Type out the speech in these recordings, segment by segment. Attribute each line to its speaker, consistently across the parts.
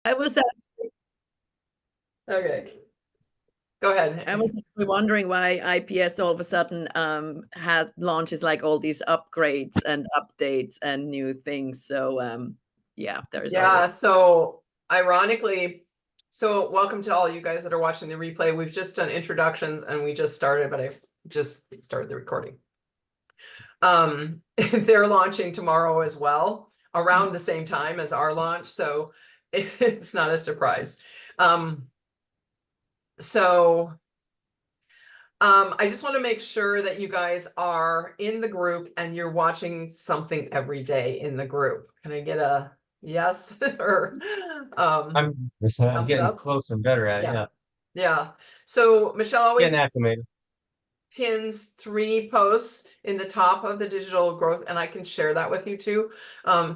Speaker 1: I was
Speaker 2: Okay, go ahead.
Speaker 1: I was actually wondering why IPS all of a sudden had launches like all these upgrades and updates and new things. So yeah, there's
Speaker 2: Yeah,
Speaker 1: always
Speaker 2: so ironically, so welcome to all you guys that are watching the replay. We've just done introductions and we just started, but I just started the recording. They're launching tomorrow as well, around the same time as our launch, so it's not a surprise. So I just want to make sure that you guys are in the group and you're watching something every day in the group. Can I get a yes or
Speaker 3: I'm
Speaker 2: thumbs
Speaker 3: getting
Speaker 2: up?
Speaker 3: closer and better at it.
Speaker 2: Yeah.
Speaker 3: Yeah,
Speaker 2: Yeah. So Michelle
Speaker 3: getting
Speaker 2: always
Speaker 3: acclimated.
Speaker 2: pins 3 posts in the top of the digital growth, and I can share that with you too.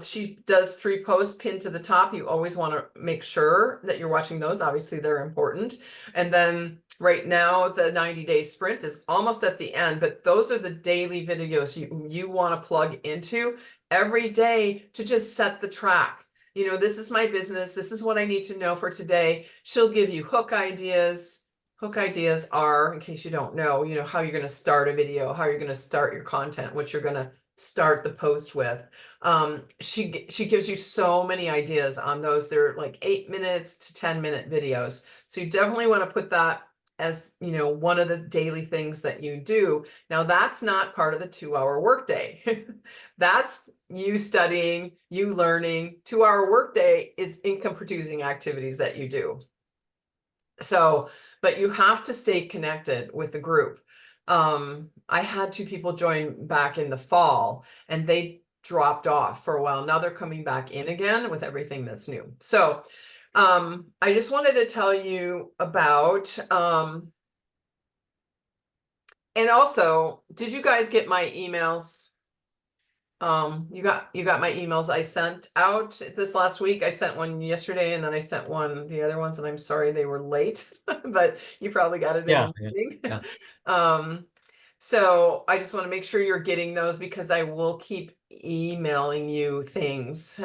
Speaker 2: She does 3 posts pinned to the top. You always want to make sure that you're watching those. Obviously, they're important. And then right now, the 90-day sprint is almost at the end, but those are the daily videos you want to plug into every day to just set the track. You know, this is my business. This is what I need to know for today. She'll give you hook ideas. Hook ideas are, in case you don't know, you know, how you're going to start a video, how you're going to start your content, what you're going to start the post with. She gives you so many ideas on those. They're like 8 minutes to 10-minute videos. So you definitely want to put that as, you know, one of the daily things that you do. Now that's not part of the 2-hour workday. That's you studying, you learning. 2-hour workday is income producing activities that you do. So, but you have to stay connected with the group. I had 2 people join back in the fall and they dropped off for a while. Now they're coming back in again with everything that's new. So, I just wanted to tell you about, and also, did you guys get my emails? You got my emails I sent out this last week. I sent one yesterday and then I sent one the other ones, and I'm sorry they were late, but you probably got it in
Speaker 3: Yeah,
Speaker 2: the
Speaker 3: yeah,
Speaker 2: meeting.
Speaker 3: yeah.
Speaker 2: So I just want to make sure you're getting those because I will keep emailing you things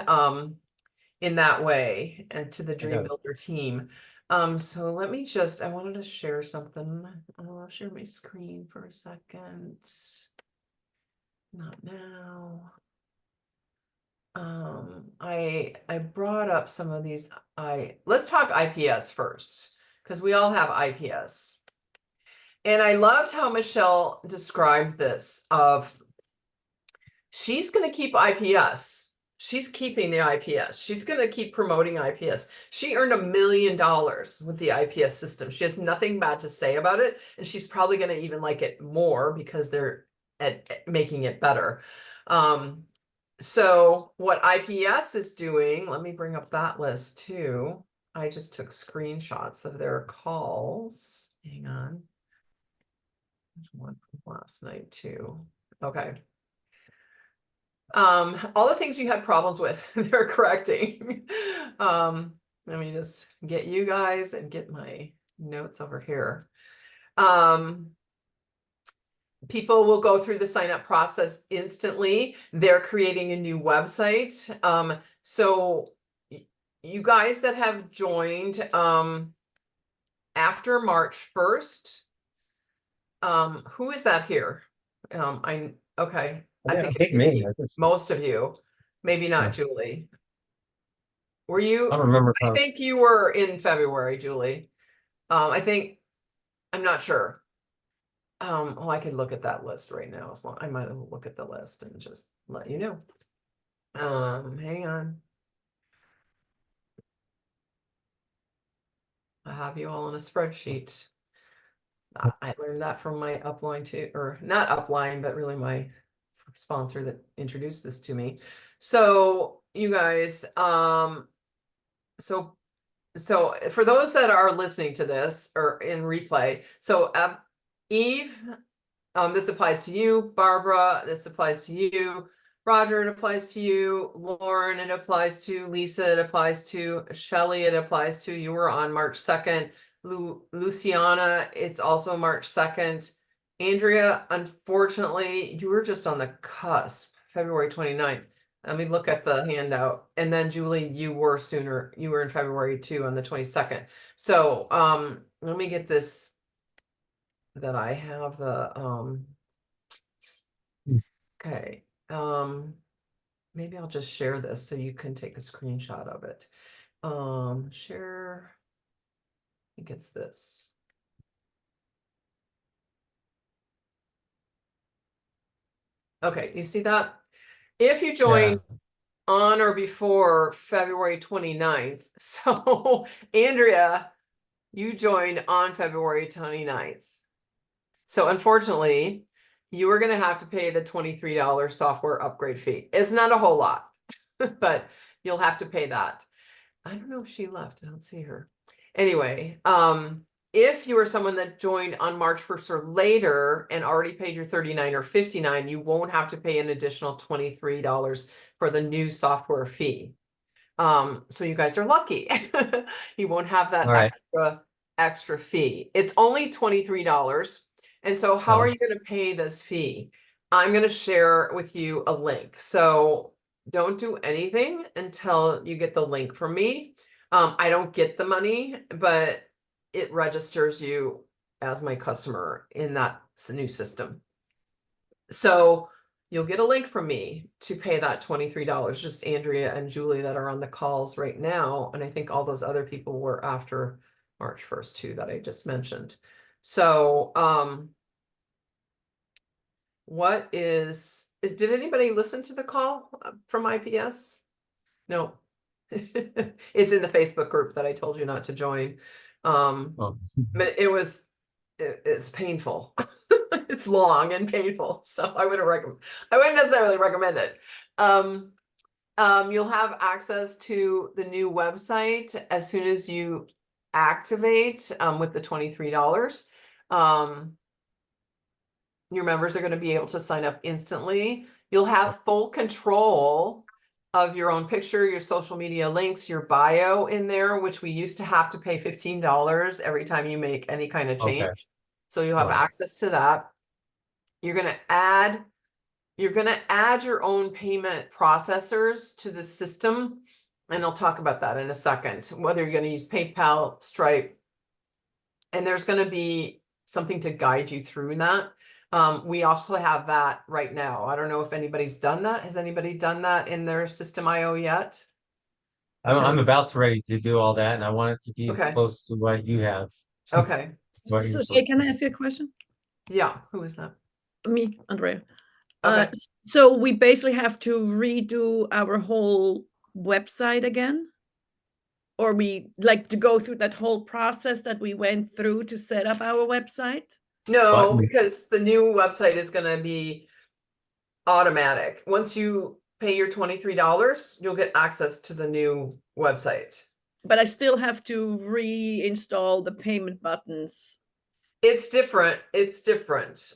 Speaker 2: in that way and to the
Speaker 3: I
Speaker 2: Dream
Speaker 3: got it.
Speaker 2: Builder team. So let me just, I wanted to share something. I'll share my screen for a second. Not now. I brought up some of these. Let's talk IPS first, because we all have IPS. And I loved how Michelle described this of she's going to keep IPS. She's keeping the IPS. She's going to keep promoting IPS. She earned $1 million with the IPS system. She has nothing bad to say about it. And she's probably going to even like it more because they're at making it better. So what IPS is doing, let me bring up that list too. I just took screenshots of their calls. Hang on. There's one from last night too. Okay. All the things you had problems with, they're correcting. Let me just get you guys and get my notes over here. People will go through the sign up process instantly. They're creating a new website. So you guys that have joined after March 1st, who is that here? Okay. I
Speaker 3: Yeah, I
Speaker 2: think
Speaker 3: think me. I think so.
Speaker 2: most of you, maybe
Speaker 3: Yeah.
Speaker 2: not Julie. Were
Speaker 3: I
Speaker 2: you?
Speaker 3: don't remember.
Speaker 2: I think you were in February, Julie. I think, I'm not sure. Well, I could look at that list right now. As long I might look at the list and just let you know. Hang on. I have you all in a spreadsheet. I learned that from my upline too, or not upline, but really my sponsor that introduced this to me. So you guys, so for those that are listening to this or in replay, so Eve, this applies to you. Barbara, this applies to you. Roger, it applies to you. Lauren, it applies to. Lisa, it applies to. Shelly, it applies to. You were on March 2nd. Luciana, it's also March 2nd. Andrea, unfortunately, you were just on the cusp, February 29th. Let me look at the handout. And then Julie, you were in February too, on the 22nd. So, let me get this, that I have the, okay. Maybe I'll just share this so you can take a screenshot of it. Share, I think it's this. Okay, you see that? If you joined on or before February 29th, so Andrea, you joined on February 29th. So unfortunately, you are going to have to pay the $23 software upgrade fee. It's not a whole lot, but you'll have to pay that. I don't know if she left. I don't see her. Anyway, if you are someone that joined on March 1st or later and already paid your $39 or $59, you won't have to pay an additional $23 for the new software fee. So you guys are lucky. You won't have that extra fee. It's only $23. And so how are you going to pay this fee? I'm going to share with you a link. So don't do anything until you get the link from me. I don't get the money, but it registers you as my customer in that new system. So you'll get a link from me to pay that $23, just Andrea and Julie that are on the calls right now. And I think all those other people were after March 1st too, that I just mentioned. So, did anybody listen to the call from IPS? No. It's in the Facebook group that I told you not to join. But it's painful. It's long and painful, so I wouldn't necessarily recommend it. You'll have access to the new website as soon as you activate with the $23. Your members are going to be able to sign up instantly. You'll have full control of your own picture, your social media links, your bio in there, which we used to have to pay $15 every time you make any kind of change. Okay. So you'll have access to that. You're going to add your own payment processors to the system. And I'll talk about that in a second, whether you're going to use PayPal, Stripe, and there's going to be something to guide you through that. We also have that right now. I don't know if anybody's done that. Has anybody done that in their System.io yet?
Speaker 3: I'm about ready to do all that, and I want it to be as close to what you have.
Speaker 2: Okay.
Speaker 1: So Shay, can I ask you a question?
Speaker 2: Yeah. Who is that?
Speaker 1: Me, Andrea.
Speaker 2: Okay.
Speaker 1: So we basically have to redo our whole website again? Or we like to go through that whole process that we went through to set up our website?
Speaker 2: No, because the new website is going to be automatic. Once you pay your $23, you'll get access to the new website.
Speaker 1: But I still have to reinstall the payment buttons.
Speaker 2: It's different. It's different.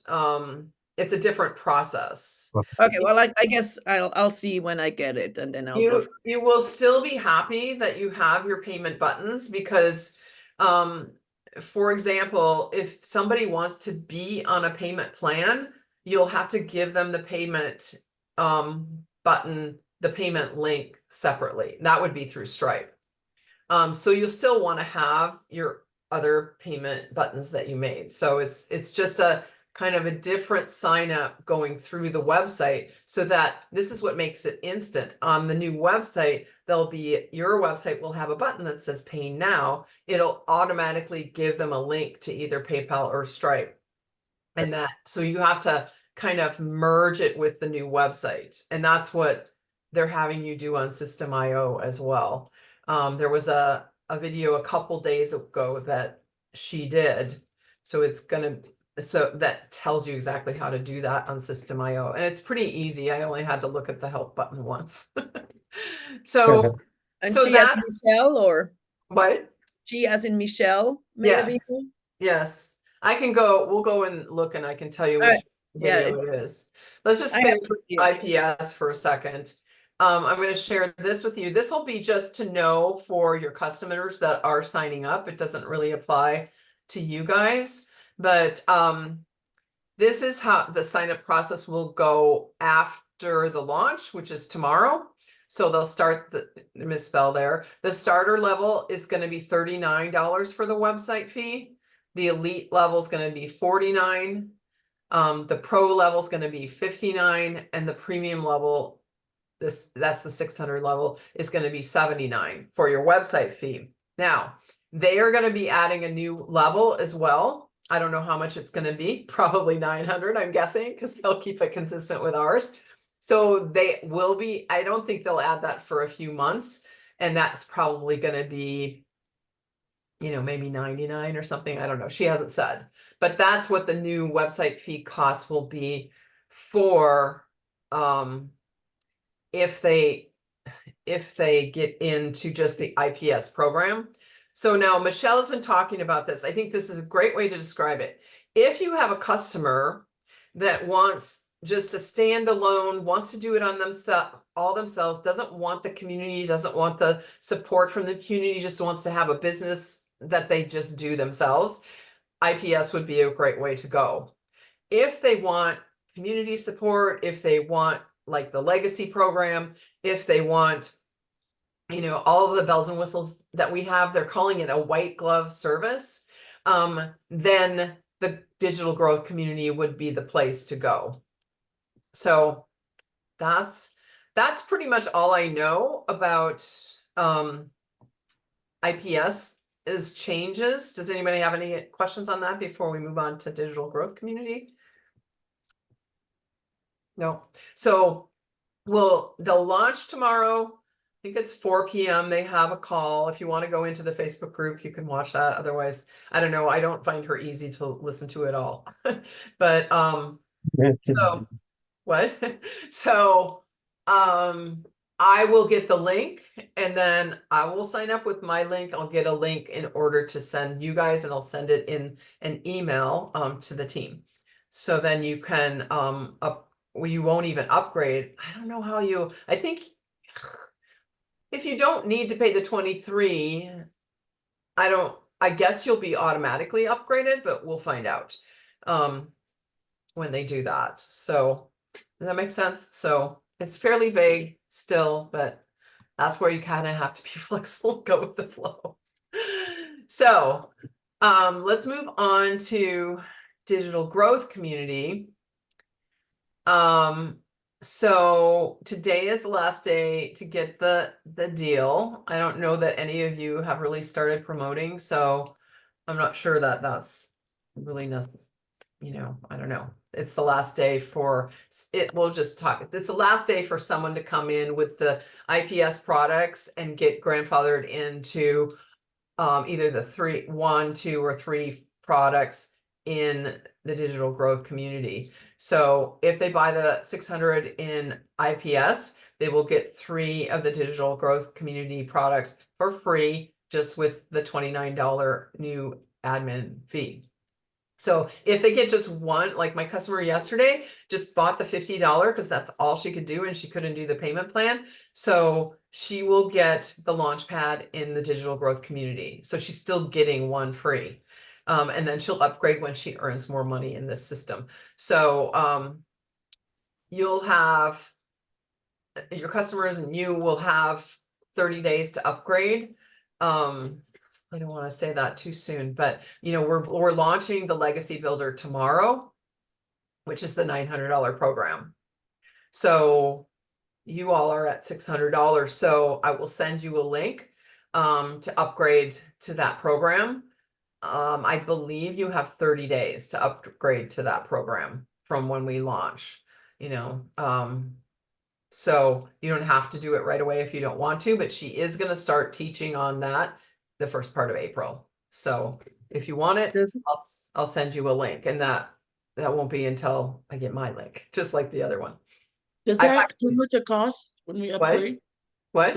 Speaker 2: It's a different process.
Speaker 1: Okay, well, I guess I'll see when I get it, and then I'll go.
Speaker 2: You will still be happy that you have your payment buttons because, for example, if somebody wants to be on a payment plan, you'll have to give them the payment button, the payment link separately. That would be through Stripe. So you'll still want to have your other payment buttons that you made. So it's just a kind of a different sign up going through the website, so that this is what makes it instant. On the new website, your website will have a button that says pay now. It'll automatically give them a link to either PayPal or Stripe. And so you have to kind of merge it with the new website. And that's what they're having you do on System.io as well. There was a video a couple days ago that she did. So that tells you exactly how to do that on System.io. And it's pretty easy. I only had to look at the help button once. So
Speaker 1: she that's Michelle, or
Speaker 2: what?
Speaker 1: She as in Michelle made a video?
Speaker 2: Yes. We'll go and look, and I can tell you which video it is. Let's just finish with IPS for a second. I'm going to share this with you. This will be just to know for your customers that are signing up. It doesn't really apply to you guys, but this is how the sign up process will go after after the launch, which is tomorrow. So they'll start the misspell there. The starter level is going to be $39 for the website fee. The elite level is going to be $49. The pro level is going to be $59, and the premium level, that's the 600 level, is going to be $79 for your website fee. Now, they are going to be adding a new level as well. I don't know how much it's going to be, probably 900, I'm guessing, because they'll keep it consistent with ours. So they will be, I don't think they'll add that for a few months. And that's probably going to be, maybe 99 or something. I don't know. She hasn't said, but that's what the new website fee costs will be for, if they get into just the IPS program. So now Michelle has been talking about this. I think this is a great way to describe it. If you have a customer that wants just a standalone, wants to do it on themselves, doesn't want the community, doesn't want the support from the community, just wants to have a business that they just do themselves, IPS would be a great way to go. If they want community support, if they want like the legacy program, if they want, all of the bells and whistles that we have, they're calling it a white glove service, then the digital growth community would be the place to go. So that's pretty much all I know about IPS is changes. Does anybody have any questions on that before we move on to digital growth community? No. So they'll launch tomorrow. I think it's 4 p.m. They have a call. If you want to go into the Facebook group, you can watch that. Otherwise, I don't know. I don't find her easy to listen to at all. But so what? So I will get the link, and then I will sign up with my link. I'll get a link in order to send you guys, and I'll send it in an email to the team. So then you can you won't even upgrade. I don't know how I think if you don't need to pay the 23, I guess you'll be automatically upgraded, but we'll find out when they do that. So does that make sense? So it's fairly vague still, but that's where you kind of have to be flexible, go with the flow. So let's move on to digital growth community. So today is the last day to get the deal. I don't know that any of you have really started promoting, so I'm not sure that that's really necessary. I don't know. It's the last day for it. We'll just talk. It's the last day for someone to come in with the IPS products and get grandfathered into either the 1, 2, or 3 products in the digital growth community. So if they buy the 600 in IPS, they will get 3 of the digital growth community products for free, just with the $29 new admin fee. So if they get just one, like my customer yesterday just bought the $50 because that's all she could do and she couldn't do the payment plan. So she will get the Launchpad in the digital growth community. So she's still getting one free. And then she'll upgrade when she earns more money in this system. So you'll have your customers and you will have 30 days to upgrade. I don't want to say that too soon, but we're launching the Legacy Builder tomorrow, which is the $900 program. So you all are at $600. So I will send you a link to upgrade to that program. I believe you have 30 days to upgrade to that program from when we launch, so you don't have to do it right away if you don't want to, but she is going to start teaching on that the first part of April. So if you want it, I'll send you a link, and that won't be until I get my link, just like the other one.
Speaker 4: Does that come with a cost when we upgrade?
Speaker 2: What?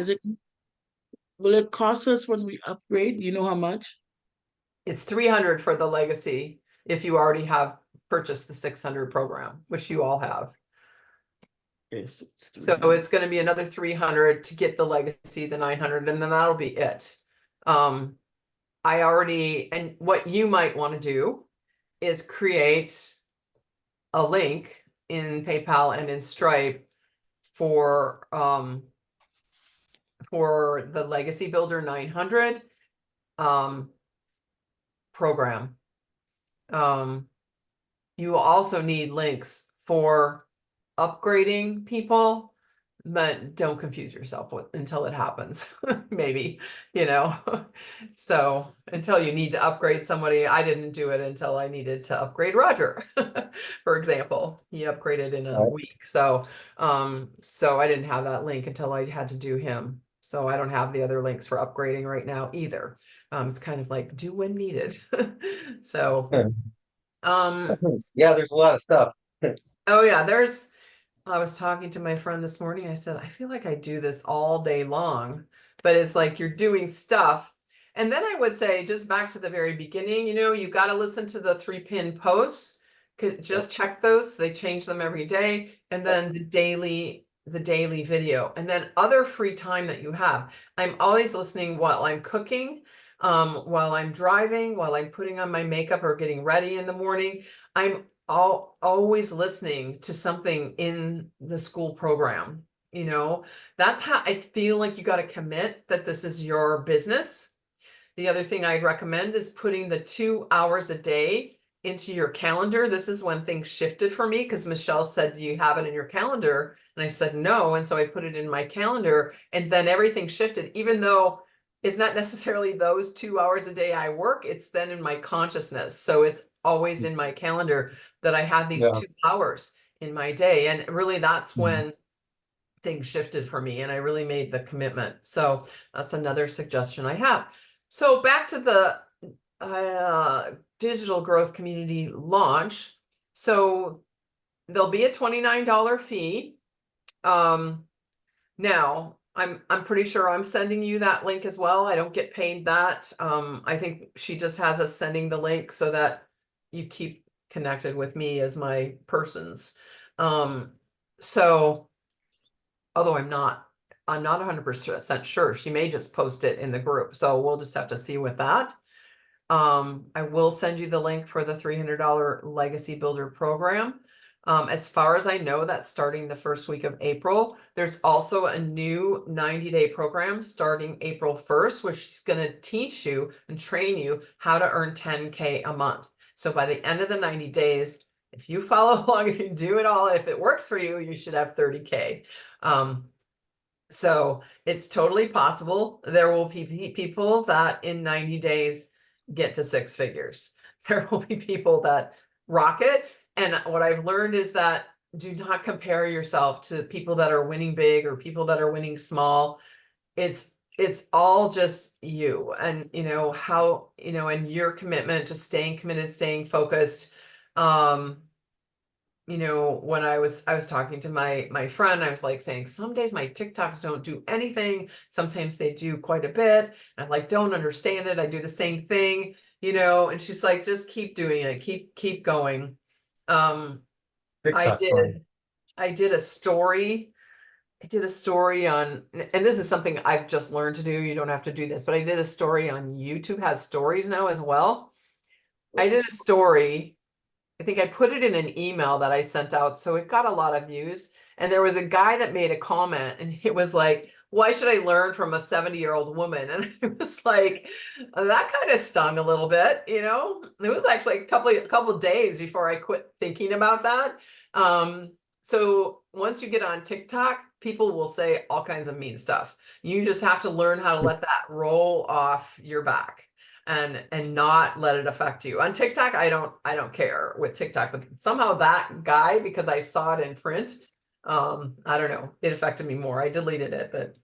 Speaker 4: Will it cost us when we upgrade? Do you know how much?
Speaker 2: It's $300 for the Legacy if you already have purchased the 600 program, which you all have.
Speaker 4: Yes.
Speaker 2: So it's going to be another $300 to get the Legacy, the 900, and then that'll be it. And what you might want to do is create a link in PayPal and in Stripe for the Legacy Builder 900 program. You will also need links for upgrading people, but don't confuse yourself with until it happens. Maybe, so until you need to upgrade somebody. I didn't do it until I needed to upgrade Roger. For example, he upgraded in a week. So I didn't have that link until I had to do him. So I don't have the other links for upgrading right now either. It's kind of like do when needed. So
Speaker 3: yeah, there's a lot of stuff.
Speaker 2: oh yeah, I was talking to my friend this morning. I said, I feel like I do this all day long, but it's like you're doing stuff. And then I would say, just back to the very beginning, you got to listen to the 3-pin posts. Just check those. They change them every day. And then the daily video, and then other free time that you have. I'm always listening while I'm cooking, while I'm driving, while I'm putting on my makeup or getting ready in the morning. I'm always listening to something in the school program. That's how I feel like you got to commit that this is your business. The other thing I'd recommend is putting the 2 hours a day into your calendar. This is when things shifted for me, because Michelle said, do you have it in your calendar? And I said, no. And so I put it in my calendar, and then everything shifted, even though it's not necessarily those 2 hours a day I work, it's then in my consciousness. So it's always in my calendar that I have these 2 hours in my day. And really that's when things shifted for me and I really made the commitment. So that's another suggestion I have. So back to the digital growth community launch. So there'll be a $29 fee. Now I'm pretty sure I'm sending you that link as well. I don't get paid that. I think she just has us sending the link so that you keep connected with me as my persons. So although I'm not 100% sure, she may just post it in the group. So we'll just have to see with that. I will send you the link for the $300 Legacy Builder program. As far as I know, that's starting the first week of April. There's also a new 90-day program starting April 1st, which is going to teach you and train you how to earn 10K a month. So by the end of the 90 days, if you follow along, if you do it all, if it works for you, you should have 30K. So it's totally possible. There will be people that in 90 days get to 6 figures. There will be people that rock it. And what I've learned is that do not compare yourself to people that are winning big or people that are winning small. It's all just you and, how, and your commitment to staying committed, staying focused. When I was talking to my friend, I was like saying, some days my TikToks don't do anything. Sometimes they do quite a bit. I don't understand it. I do the same thing, and she's like, just keep doing it. Keep going. I did a story. I did a story on, and this is something I've just learned to do. You don't have to do this, but I did a story on YouTube has stories now as well. I did a story. I think I put it in an email that I sent out. So it got a lot of views. And there was a guy that made a comment and it was like, why should I learn from a 70-year-old woman? And it was like, that kind of stung a little bit, It was actually a couple of days before I quit thinking about that. So once you get on TikTok, people will say all kinds of mean stuff. You just have to learn how to let that roll off your back and not let it affect you. On TikTok, I don't care with TikTok, but somehow that guy, because I saw it in print, I don't know, it affected me more. I deleted it, but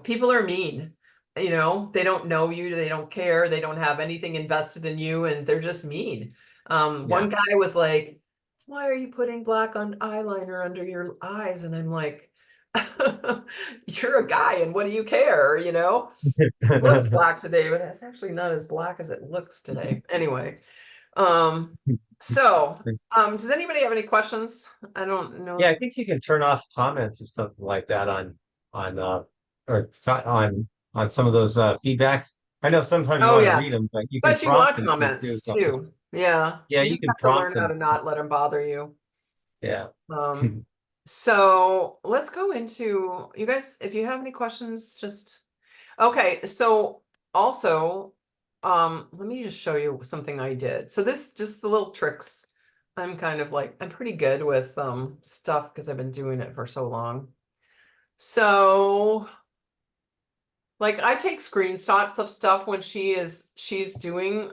Speaker 2: people are mean, they don't know you, they don't care, they don't have anything invested in you, and they're just mean. One guy was like, why are you putting black on eyeliner under your eyes? And I'm like, you're a guy and what do you care? It looks black today, but it's actually not as black as it looks today. Anyway, so does anybody have any questions? I don't know.
Speaker 3: Yeah, I think you can turn off comments or something like that on some of those feedbacks. I know sometimes you want to read them, but you can
Speaker 2: want
Speaker 3: prompt them
Speaker 2: comments too. Yeah.
Speaker 3: Yeah,
Speaker 2: You
Speaker 3: you
Speaker 2: just
Speaker 3: can
Speaker 2: have to
Speaker 3: prompt
Speaker 2: learn how
Speaker 3: them.
Speaker 2: to not let them bother you.
Speaker 3: Yeah.
Speaker 2: So let's go into, you guys, if you have any questions, just, okay, so also, let me just show you something I did. So this, just the little tricks. I'm kind of like, I'm pretty good with stuff because I've been doing it for so long. So like I take screenshots of stuff when she's doing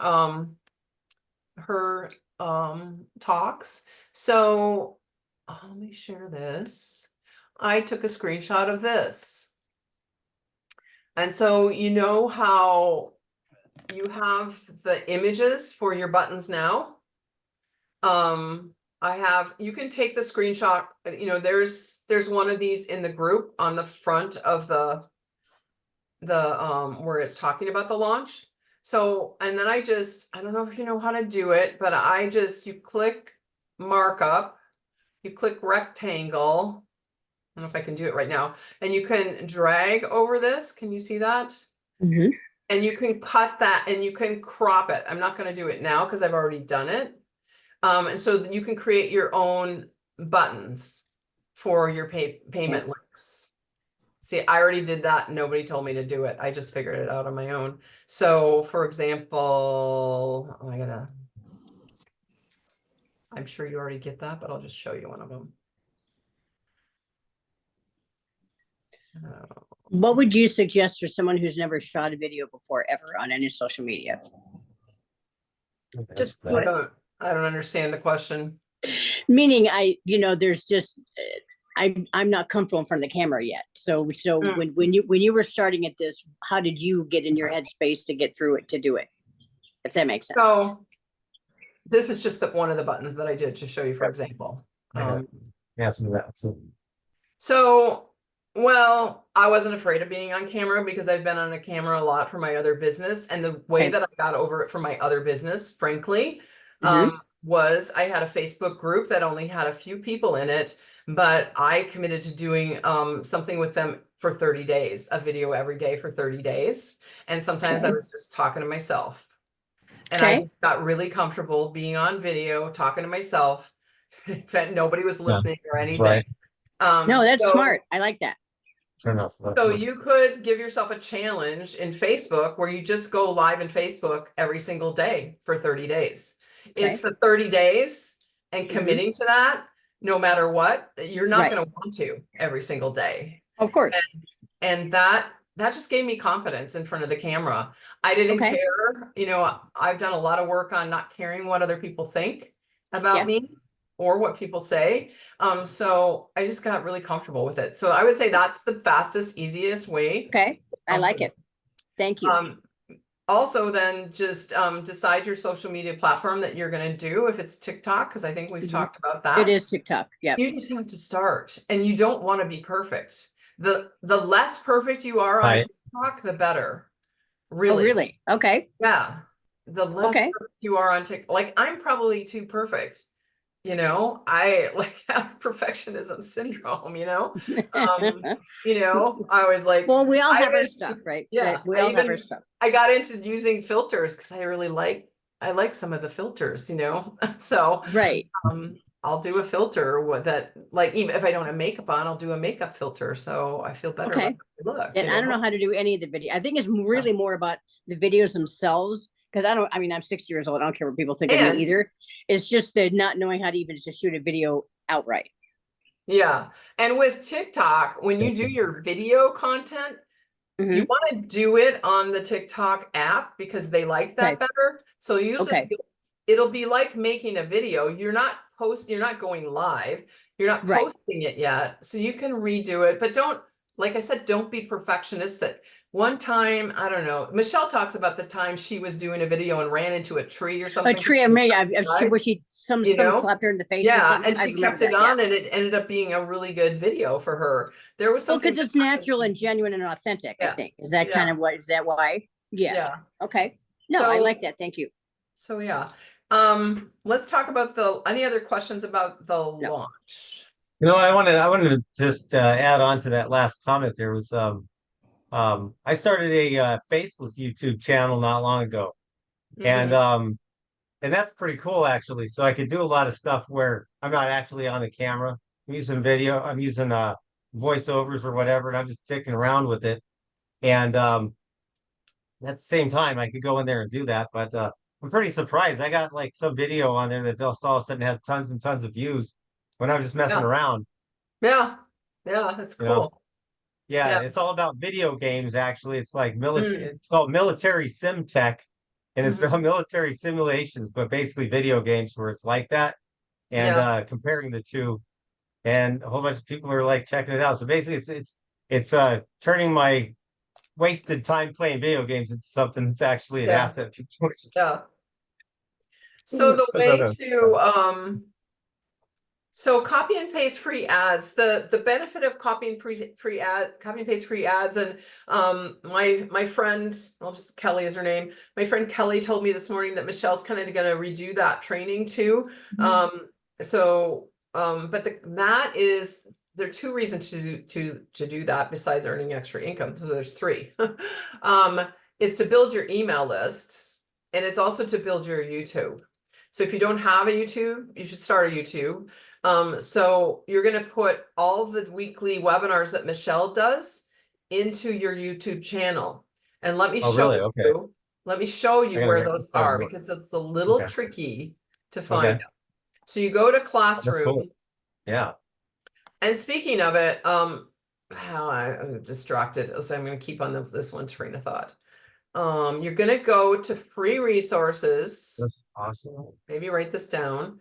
Speaker 2: her talks. So let me share this. I took a screenshot of this. And so you know how you have the images for your buttons now? You can take the screenshot, you know, there's one of these in the group on the front of the where it's talking about the launch. So, and then I don't know if you know how to do it, but you click markup, you click rectangle. I don't know if I can do it right now. And you can drag over this. Can you see that?
Speaker 5: Mhm.
Speaker 2: And you can cut that and you can crop it. I'm not going to do it now because I've already done it. And so you can create your own buttons for your payment links. See, I already did that. Nobody told me to do it. I just figured it out on my own. So for example, I'm sure you already get that, but I'll just show you one of them. So,
Speaker 5: What would you suggest for someone who's never shot a video before ever on any social media?
Speaker 1: Just
Speaker 3: That's-
Speaker 1: put
Speaker 2: I don't understand the question.
Speaker 5: Meaning there's just, I'm not comfortable in front of the camera yet. So
Speaker 2: Mm.
Speaker 5: when you were starting at this, how did you get in your headspace to get through it, to do it? If that makes sense.
Speaker 2: So this is just one of the buttons that I did to show you, for example.
Speaker 3: I got- Yeah, some of that. So
Speaker 2: Well, I wasn't afraid of being on camera because I've been on a camera a lot for my other business. And the way
Speaker 5: Okay.
Speaker 2: that I got over it for my other business, frankly,
Speaker 5: Mhm.
Speaker 2: was I had a Facebook group that only had a few people in it, but I committed to doing something with them for 30 days, a video every day for 30 days. And sometimes I
Speaker 5: Okay.
Speaker 2: was just talking to myself. And I
Speaker 5: Okay.
Speaker 2: just got really comfortable being on video, talking to myself. That nobody was listening or anything.
Speaker 3: Right.
Speaker 5: No, that's
Speaker 2: So-
Speaker 5: smart. I like that.
Speaker 3: Fair enough.
Speaker 2: So you could give yourself a challenge in Facebook where you just go live in Facebook every single day for 30 days. It's the 30 days and
Speaker 5: Mhm.
Speaker 2: committing to that, no matter what, you're not
Speaker 5: Right.
Speaker 2: going to want to every single day.
Speaker 5: Of course.
Speaker 2: And that just gave me confidence in front of the camera. I didn't
Speaker 5: Okay.
Speaker 2: care. You know, I've done a lot of work on not caring what other people think about
Speaker 5: Yeah.
Speaker 2: me or what people say. So I just got really comfortable with it. So I would say that's the fastest, easiest way.
Speaker 5: Okay. I like it. Thank you.
Speaker 2: Also then just decide your social media platform that you're going to do. If it's TikTok, because I think we've
Speaker 5: Mhm.
Speaker 2: talked about that.
Speaker 5: It is TikTok. Yeah.
Speaker 2: You just have to start, and you don't want to be perfect. The less perfect you are on
Speaker 3: Right.
Speaker 2: TikTok, the better.
Speaker 5: Oh,
Speaker 2: Really.
Speaker 5: really? Okay.
Speaker 2: Yeah. The less
Speaker 5: Okay.
Speaker 2: perfect you are on TikTok. Like I'm probably too perfect. You know, I like have perfectionism syndrome, you know. You know, I was like,
Speaker 5: Well, we all
Speaker 2: I
Speaker 5: have our
Speaker 2: even-
Speaker 5: stuff, right?
Speaker 2: yeah,
Speaker 5: That we
Speaker 2: I
Speaker 5: all have our
Speaker 2: even-
Speaker 5: stuff.
Speaker 2: I got into using filters because I really like some of the filters, you know. So
Speaker 5: Right.
Speaker 2: I'll do a filter with that, like even if I don't have makeup on, I'll do a makeup filter so I feel better
Speaker 5: Okay.
Speaker 2: about how I look.
Speaker 5: And
Speaker 2: you
Speaker 5: I don't know how to do any of the video. I think it's really more about the videos themselves. Because I'm 60 years old. I don't care what people think of
Speaker 2: And-
Speaker 5: me either. It's just the not knowing how to even just shoot a video outright.
Speaker 2: Yeah. And with TikTok, when you do your video content, you
Speaker 5: Mhm.
Speaker 2: want to do it on the TikTok app because they like that
Speaker 5: Okay.
Speaker 2: better. So you just,
Speaker 5: Okay.
Speaker 2: it'll be like making a video. You're not going live. You're not
Speaker 5: Right.
Speaker 2: posting it yet. So you can redo it, but don't, like I said, don't be perfectionistic. One time, I don't know, Michelle talks about the time she was doing a video and ran into a tree or
Speaker 5: A
Speaker 2: something.
Speaker 5: tree. Where she some
Speaker 2: You know?
Speaker 5: slapped her in the face. or
Speaker 2: Yeah,
Speaker 5: something.
Speaker 2: and
Speaker 5: I
Speaker 2: she
Speaker 5: remember
Speaker 2: kept it
Speaker 5: that, yeah.
Speaker 2: on and it ended up being a really good video for her. There was
Speaker 5: Well,
Speaker 2: something.
Speaker 5: because it's natural and genuine and authentic. I
Speaker 2: Yeah.
Speaker 5: think is that
Speaker 2: Yeah.
Speaker 5: kind of what is that why? Yeah.
Speaker 2: Yeah.
Speaker 5: Okay. No, I
Speaker 2: So-
Speaker 5: like that. Thank you.
Speaker 2: So yeah, let's talk about any other questions about the launch.
Speaker 3: You know, I wanted to just add on to that last comment. There was I started a faceless YouTube channel not long ago,
Speaker 2: Mhm.
Speaker 3: and that's pretty cool actually. So I could do a lot of stuff where I'm not actually on the camera. I'm using video, I'm using voiceovers or whatever, and I'm just dicking around with it. And at the same time, I could go in there and do that, but I'm pretty surprised. I got like some video on there that just all of a sudden has tons and tons of views when I'm just messing
Speaker 2: Yeah.
Speaker 3: around.
Speaker 2: Yeah, yeah, that's
Speaker 3: You know?
Speaker 2: cool.
Speaker 3: Yeah,
Speaker 2: Yeah.
Speaker 3: it's all about video games, actually. It's like military,
Speaker 2: Mm.
Speaker 3: it's called military sim tech, and it's
Speaker 2: Mhm.
Speaker 3: about military simulations, but basically video games where it's like that, and
Speaker 2: Yeah.
Speaker 3: comparing the two, and a whole bunch of people are like checking it out. So basically it's turning my wasted time playing video games into something that's actually an
Speaker 2: Yeah.
Speaker 3: asset.
Speaker 2: Yeah. So the
Speaker 3: I
Speaker 2: way
Speaker 3: don't know.
Speaker 2: to so copy and paste free ads, the benefit of copy and paste free ads, and my friend, I'll just Kelly is her name. My friend Kelly told me this morning that Michelle's kind of gonna redo that training too. But that is there are two reasons to do that besides earning extra income. So there's three. It's to build your email lists, and it's also to build your YouTube. So if you don't have a YouTube, you should start a YouTube. So you're going to put all the weekly webinars that Michelle does into your YouTube channel. And let me
Speaker 3: Oh,
Speaker 2: show
Speaker 3: really? Okay.
Speaker 2: you, let me show you
Speaker 3: I gotta
Speaker 2: where
Speaker 3: write
Speaker 2: those
Speaker 3: this down
Speaker 2: are
Speaker 3: more.
Speaker 2: because it's a little
Speaker 3: Okay.
Speaker 2: tricky to find.
Speaker 3: Okay.
Speaker 2: So you go to
Speaker 3: That's
Speaker 2: Classroom.
Speaker 3: cool. Yeah.
Speaker 2: And speaking of it, I'm distracted, so I'm going to keep on this one train of thought. You're going to go to free resources.
Speaker 3: That's awesome.
Speaker 2: Maybe write this down.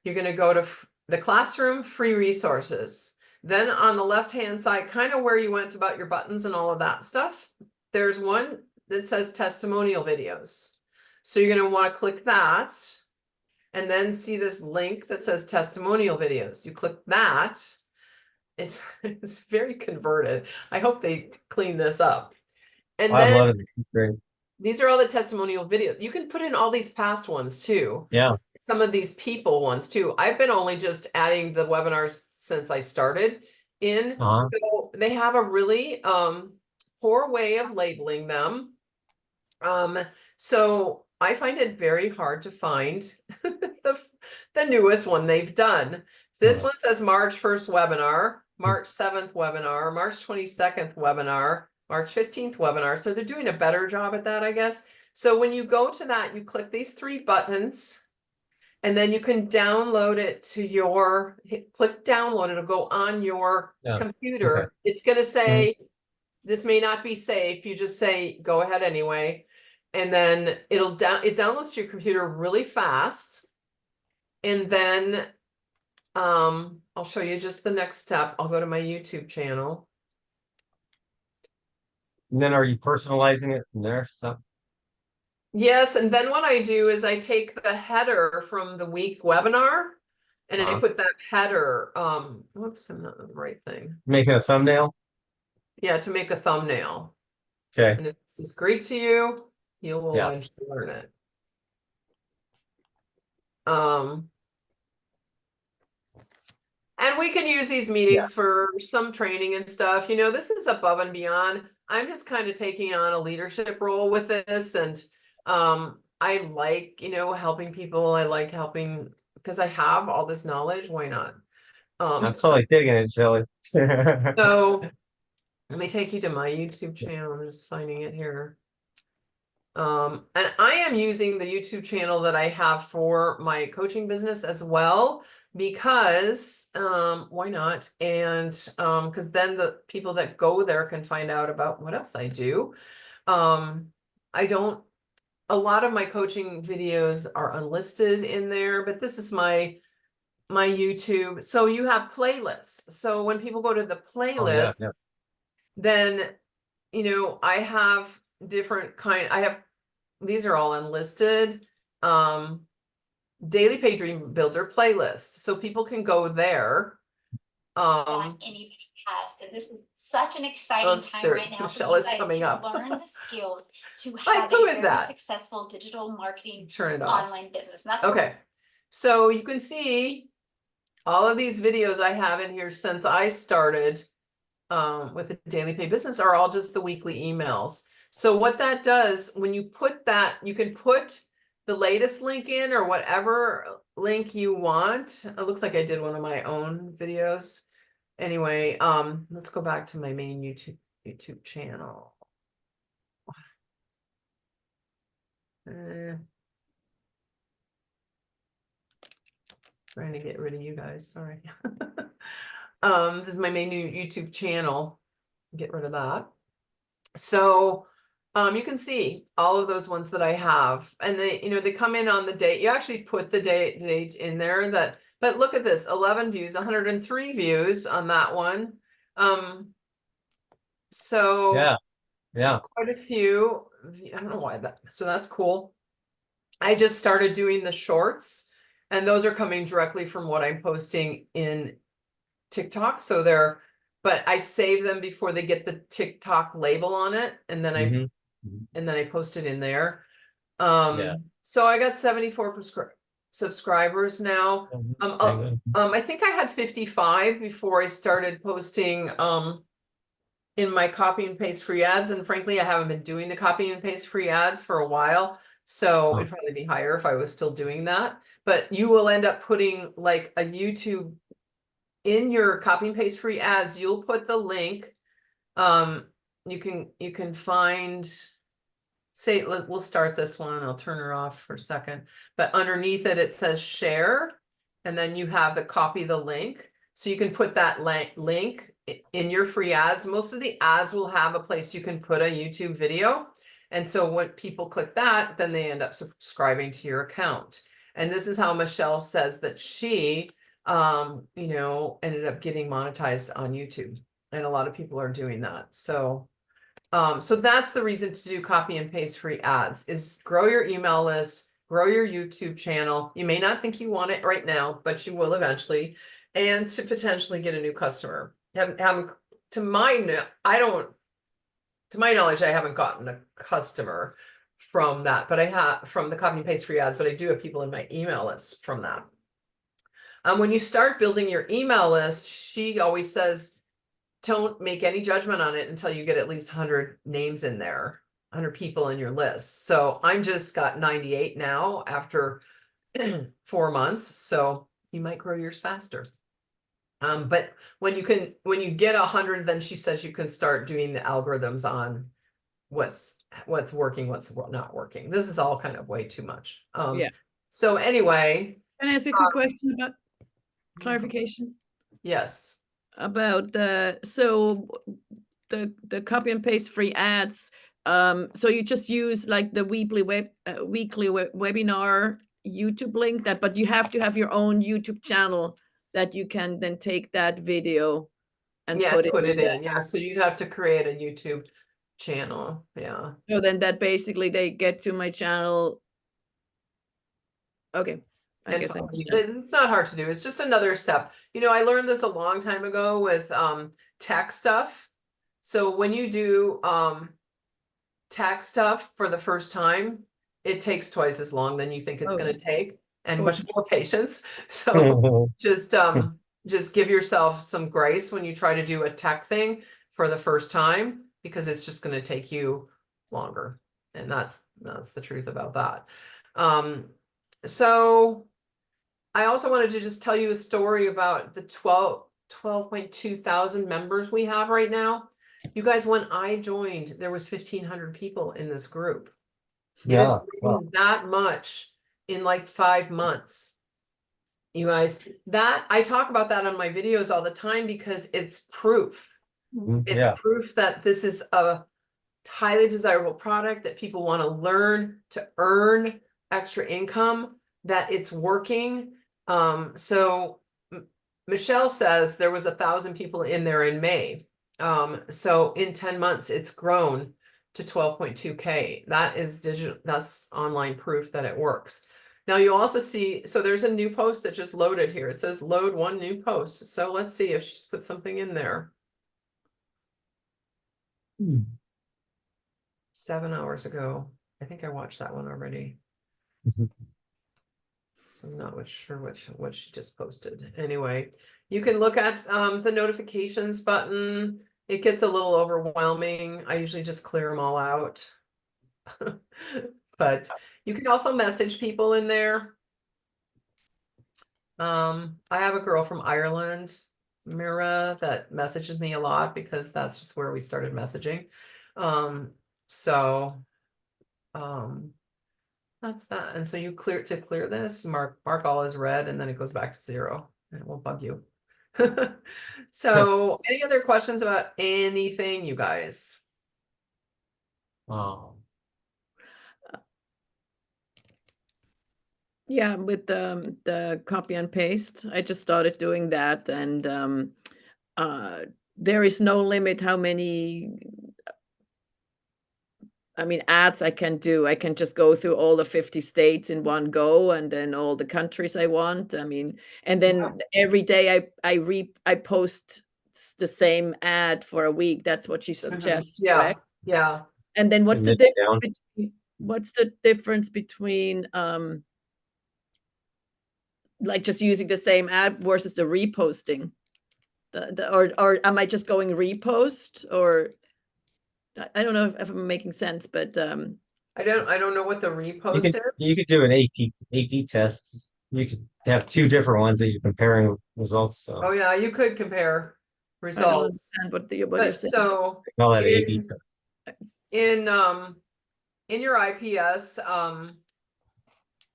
Speaker 2: You're going to go to the Classroom free resources. Then on the left-hand side, kind of where you went about your buttons and all of that stuff, there's one that says testimonial videos. So you're going to want to click that and then see this link that says testimonial videos. You click that. It's very converted. I hope they clean this up. And
Speaker 3: I
Speaker 2: then
Speaker 3: love it. It's great.
Speaker 2: these are all the testimonial videos. You can put in all these past ones too.
Speaker 3: Yeah.
Speaker 2: Some of these people ones too. I've been only just adding the webinars since I started in.
Speaker 3: Uh-huh.
Speaker 2: So they have a really poor way of labeling them. So I find it very hard to find the newest one they've done. This one says March 1st webinar, March 7th webinar, March 22nd webinar, March 15th webinar. So they're doing a better job at that, I guess. So when you go to that, you click these three buttons and then you can download it to your, click download, it'll go on your computer.
Speaker 3: Okay.
Speaker 2: It's going to say, this may not be safe. You just say, go ahead anyway. And then it downloads to your computer really fast. And then I'll show you just the next step. I'll go to my YouTube channel.
Speaker 3: And then are you personalizing it from there? So
Speaker 2: Yes, and then what I do is I take the header from the week webinar and I put that header, whoops, I'm not on the right thing.
Speaker 3: making a thumbnail?
Speaker 2: Yeah, to make a thumbnail.
Speaker 3: Okay.
Speaker 2: And if this is great to you, you will eventually learn it. And we can use these meetings for some training and stuff. You know, this is above and beyond. I'm just kind of taking on a leadership role with this. And I like, you know, helping people. I like helping because I have all this knowledge. Why not?
Speaker 3: I'm totally digging it, Shelly.
Speaker 2: So let me take you to my YouTube channel. I'm just finding it here. And I am using the YouTube channel that I have for my coaching business as well, because why not? And because then the people that go there can find out about what else I do. A lot of my coaching videos are unlisted in there, but this is my YouTube. So you have playlists. So when people go to the playlist, then, you know, I have different these are all unlisted, Daily Pay Dream Builder playlist. So people can go there.
Speaker 6: That anybody has, because this is such an exciting time right now
Speaker 2: Michelle
Speaker 6: for you
Speaker 2: is
Speaker 6: guys
Speaker 2: coming
Speaker 6: to
Speaker 2: up.
Speaker 6: learn the skills to
Speaker 2: Hi,
Speaker 6: have
Speaker 2: who
Speaker 6: a
Speaker 2: is
Speaker 6: very
Speaker 2: that?
Speaker 6: successful digital marketing
Speaker 2: Turn it off.
Speaker 6: online business. And that's
Speaker 2: Okay. So you can see all of these videos I have in here since I started with the Daily Pay business are all just the weekly emails. So what that does, when you put that, you can put the latest link in or whatever link you want. It looks like I did one of my own videos. Anyway, let's go back to my main YouTube channel. Trying to get rid of you guys, sorry. This is my main new YouTube channel. Get rid of that. So you can see all of those ones that I have, and they come in on the date. You actually put the date in there but look at this, 11 views, 103 views on that one. So
Speaker 3: Yeah.
Speaker 2: quite a few. I don't know why so that's cool. I just started doing the shorts, and those are coming directly from what I'm posting in TikTok. So but I save them before they get the TikTok label on it, and then I post it in there.
Speaker 3: Yeah.
Speaker 2: So I got 74 subscribers now. I think I had 55 before I started posting in my copy and paste free ads, and frankly I haven't been doing the copy and paste free ads for a while, so it'd probably be higher if I was still doing that. But you will end up putting like a YouTube in your copy and paste free ads. You'll put the link. You can find, say, we'll start this one. I'll turn her off for a second, but underneath it says share, and then you have the copy the link. So you can put that link in your free ads. Most of the ads will have a place you can put a YouTube video. And so when people click that, then they end up subscribing to your account. And this is how Michelle says that she, ended up getting monetized on YouTube. And a lot of people are doing that. So that's the reason to do copy and paste free ads, is grow your email list, grow your YouTube channel. You may not think you want it right now, but you will eventually, and to potentially get a new customer. To my knowledge, I haven't gotten a customer from that, but I have from the copy and paste free ads, but I do have people in my email list from that. When you start building your email list, she always says, don't make any judgment on it until you get at least 100 names in there, 100 people in your list. So I'm just got 98 now after 4 months. So you might grow yours faster. But when you get 100, then she says you can start doing the algorithms on what's working, what's not working. This is all kind of way too much.
Speaker 5: Yeah.
Speaker 2: So anyway.
Speaker 1: Can I ask you a quick question about clarification?
Speaker 2: Yes.
Speaker 1: About the copy and paste free ads. So you just use like the weekly webinar YouTube link, but you have to have your own YouTube channel that you can then take that video and put it in.
Speaker 2: Yeah, so you'd have to create a YouTube channel. Yeah.
Speaker 1: So then that basically they get to my channel. Okay. I guess I understand.
Speaker 2: It's not hard to do. It's just another step. I learned this a long time ago with tech stuff. So when you do tech stuff for the first time, it takes twice as long than you think it's going to take, and much more patience. So just give yourself some grace when you try to do a tech thing for the first time, because it's just going to take you longer. And that's the truth about that. So I also wanted to just tell you a story about the 12.2 thousand members we have right now. You guys, when I joined, there was 1,500 people in this group. It has grown that much in like 5 months. You guys, that I talk about that on my videos all the time, because it's proof. It's proof that this is a highly desirable product that people want to learn to earn extra income, that it's working. So Michelle says there was 1,000 people in there in May. So in 10 months, it's grown to 12.2K. That is digital. That's online proof that it works. Now you also see, so there's a new post that just loaded here. It says load 1 new post. So let's see if she's put something in there. 7 hours ago. I think I watched that one already. So I'm not sure what she just posted. Anyway, you can look at the notifications button. It gets a little overwhelming. I usually just clear them all out. But You can also message people in there. I have a girl from Ireland, Mira, that messages me a lot because that's just where we started messaging. So, that's that. And so you clear this, mark all as red, and then it goes back to 0 and it won't bug you. So any other questions about anything, you guys?
Speaker 3: Oh,
Speaker 1: Yeah, with the copy and paste, I just started doing that, and there is no limit how many, I mean, ads I can do. I can just go through all the 50 states in one go, and then all the countries I want. I mean, and then every day I post the same ad for a week. That's what she suggests,
Speaker 2: Yeah,
Speaker 1: correct?
Speaker 2: yeah.
Speaker 1: And then what's the
Speaker 3: mix
Speaker 1: difference between like just using the same ad versus the reposting? Or am I just going repost, or I don't know if I'm making sense, but
Speaker 2: I don't know what the repost
Speaker 3: you
Speaker 2: is.
Speaker 3: could do an AP tests. You could have 2 different ones that you're comparing results. So
Speaker 2: Oh yeah, you could compare
Speaker 1: I don't
Speaker 2: results.
Speaker 1: understand what you're
Speaker 2: But
Speaker 1: saying.
Speaker 2: so
Speaker 3: call that AP
Speaker 2: in,
Speaker 3: test.
Speaker 2: in your IPS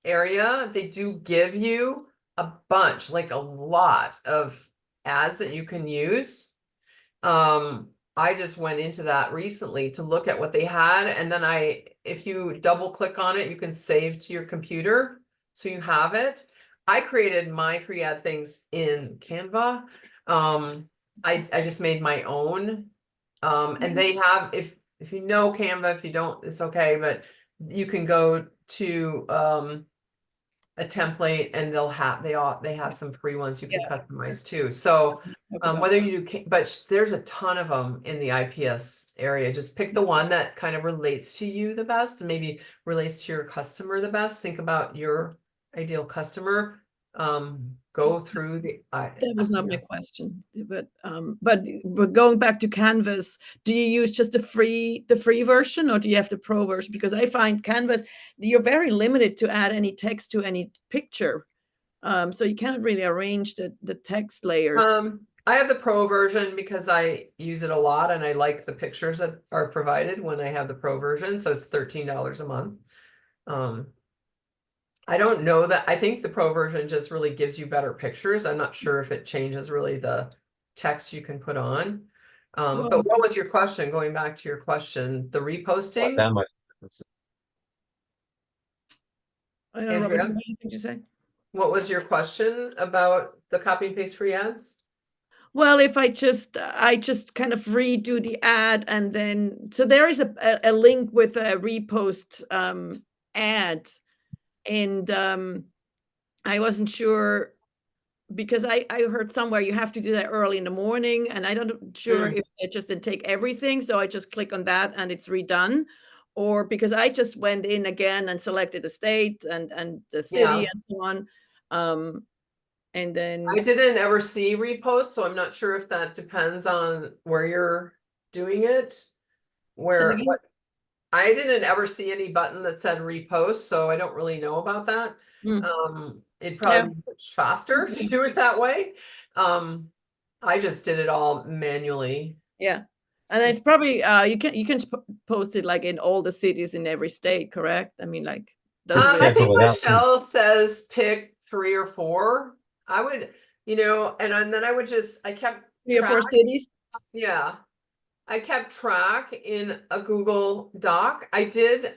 Speaker 2: area, they do give you a bunch, like a lot of ads that you can use. I just went into that recently to look at what they had, and then if you double click on it, you can save to your computer, so you have it. I created my free ad things in Canva. I just made my own. And they have, if you know Canva, if you don't, it's okay, but you can go to a template and they have some free ones you can customize too. So whether you can, but there's a ton of them in the IPS area. Just pick the one that kind of relates to you the best, and maybe relates to your customer the best. Think about your ideal customer. Go through
Speaker 1: That was not my question, but going back to Canvas, do you use just the free version, or do you have the pro version? Because I find Canvas, you're very limited to add any text to any picture, so you cannot really arrange the text layers.
Speaker 2: I have the pro version because I use it a lot, and I like the pictures that are provided when I have the pro version. So it's $13 a month. I don't know that. I think the pro version just really gives you better pictures. I'm not sure if it changes really the text you can put on.
Speaker 1: Well,
Speaker 2: But what was your question? Going back to your question, the
Speaker 3: Not
Speaker 2: reposting?
Speaker 3: that much.
Speaker 1: I don't know, Robert,
Speaker 2: Andrea?
Speaker 1: what did you say?
Speaker 2: What was your question about the copy and paste free ads?
Speaker 1: Well, if I just kind of redo the ad, and then so there is a link with a repost ad, and I wasn't sure, because I heard somewhere you have to do that early in the morning, and I don't sure if it just didn't take everything, so I just click on that and it's redone, or because I just went in again and selected the state and the city
Speaker 2: Yeah.
Speaker 1: and so on, and then
Speaker 2: I didn't ever see reposts, so I'm not sure if that depends on where you're doing it.
Speaker 1: again?
Speaker 2: I didn't ever see any button that said repost, so I don't really know about that. It'd probably be much faster to do it that way. I just did it all manually.
Speaker 1: Yeah. And then it's probably you can post it like in all the cities in every state, correct? I mean, like, does it
Speaker 2: I
Speaker 1: really?
Speaker 2: think
Speaker 3: Schedule it out.
Speaker 2: Michelle says pick 3 or 4. I would, and then I would I kept
Speaker 1: 3 or 4
Speaker 2: track.
Speaker 1: cities?
Speaker 2: Yeah. I kept track in a Google Doc. I did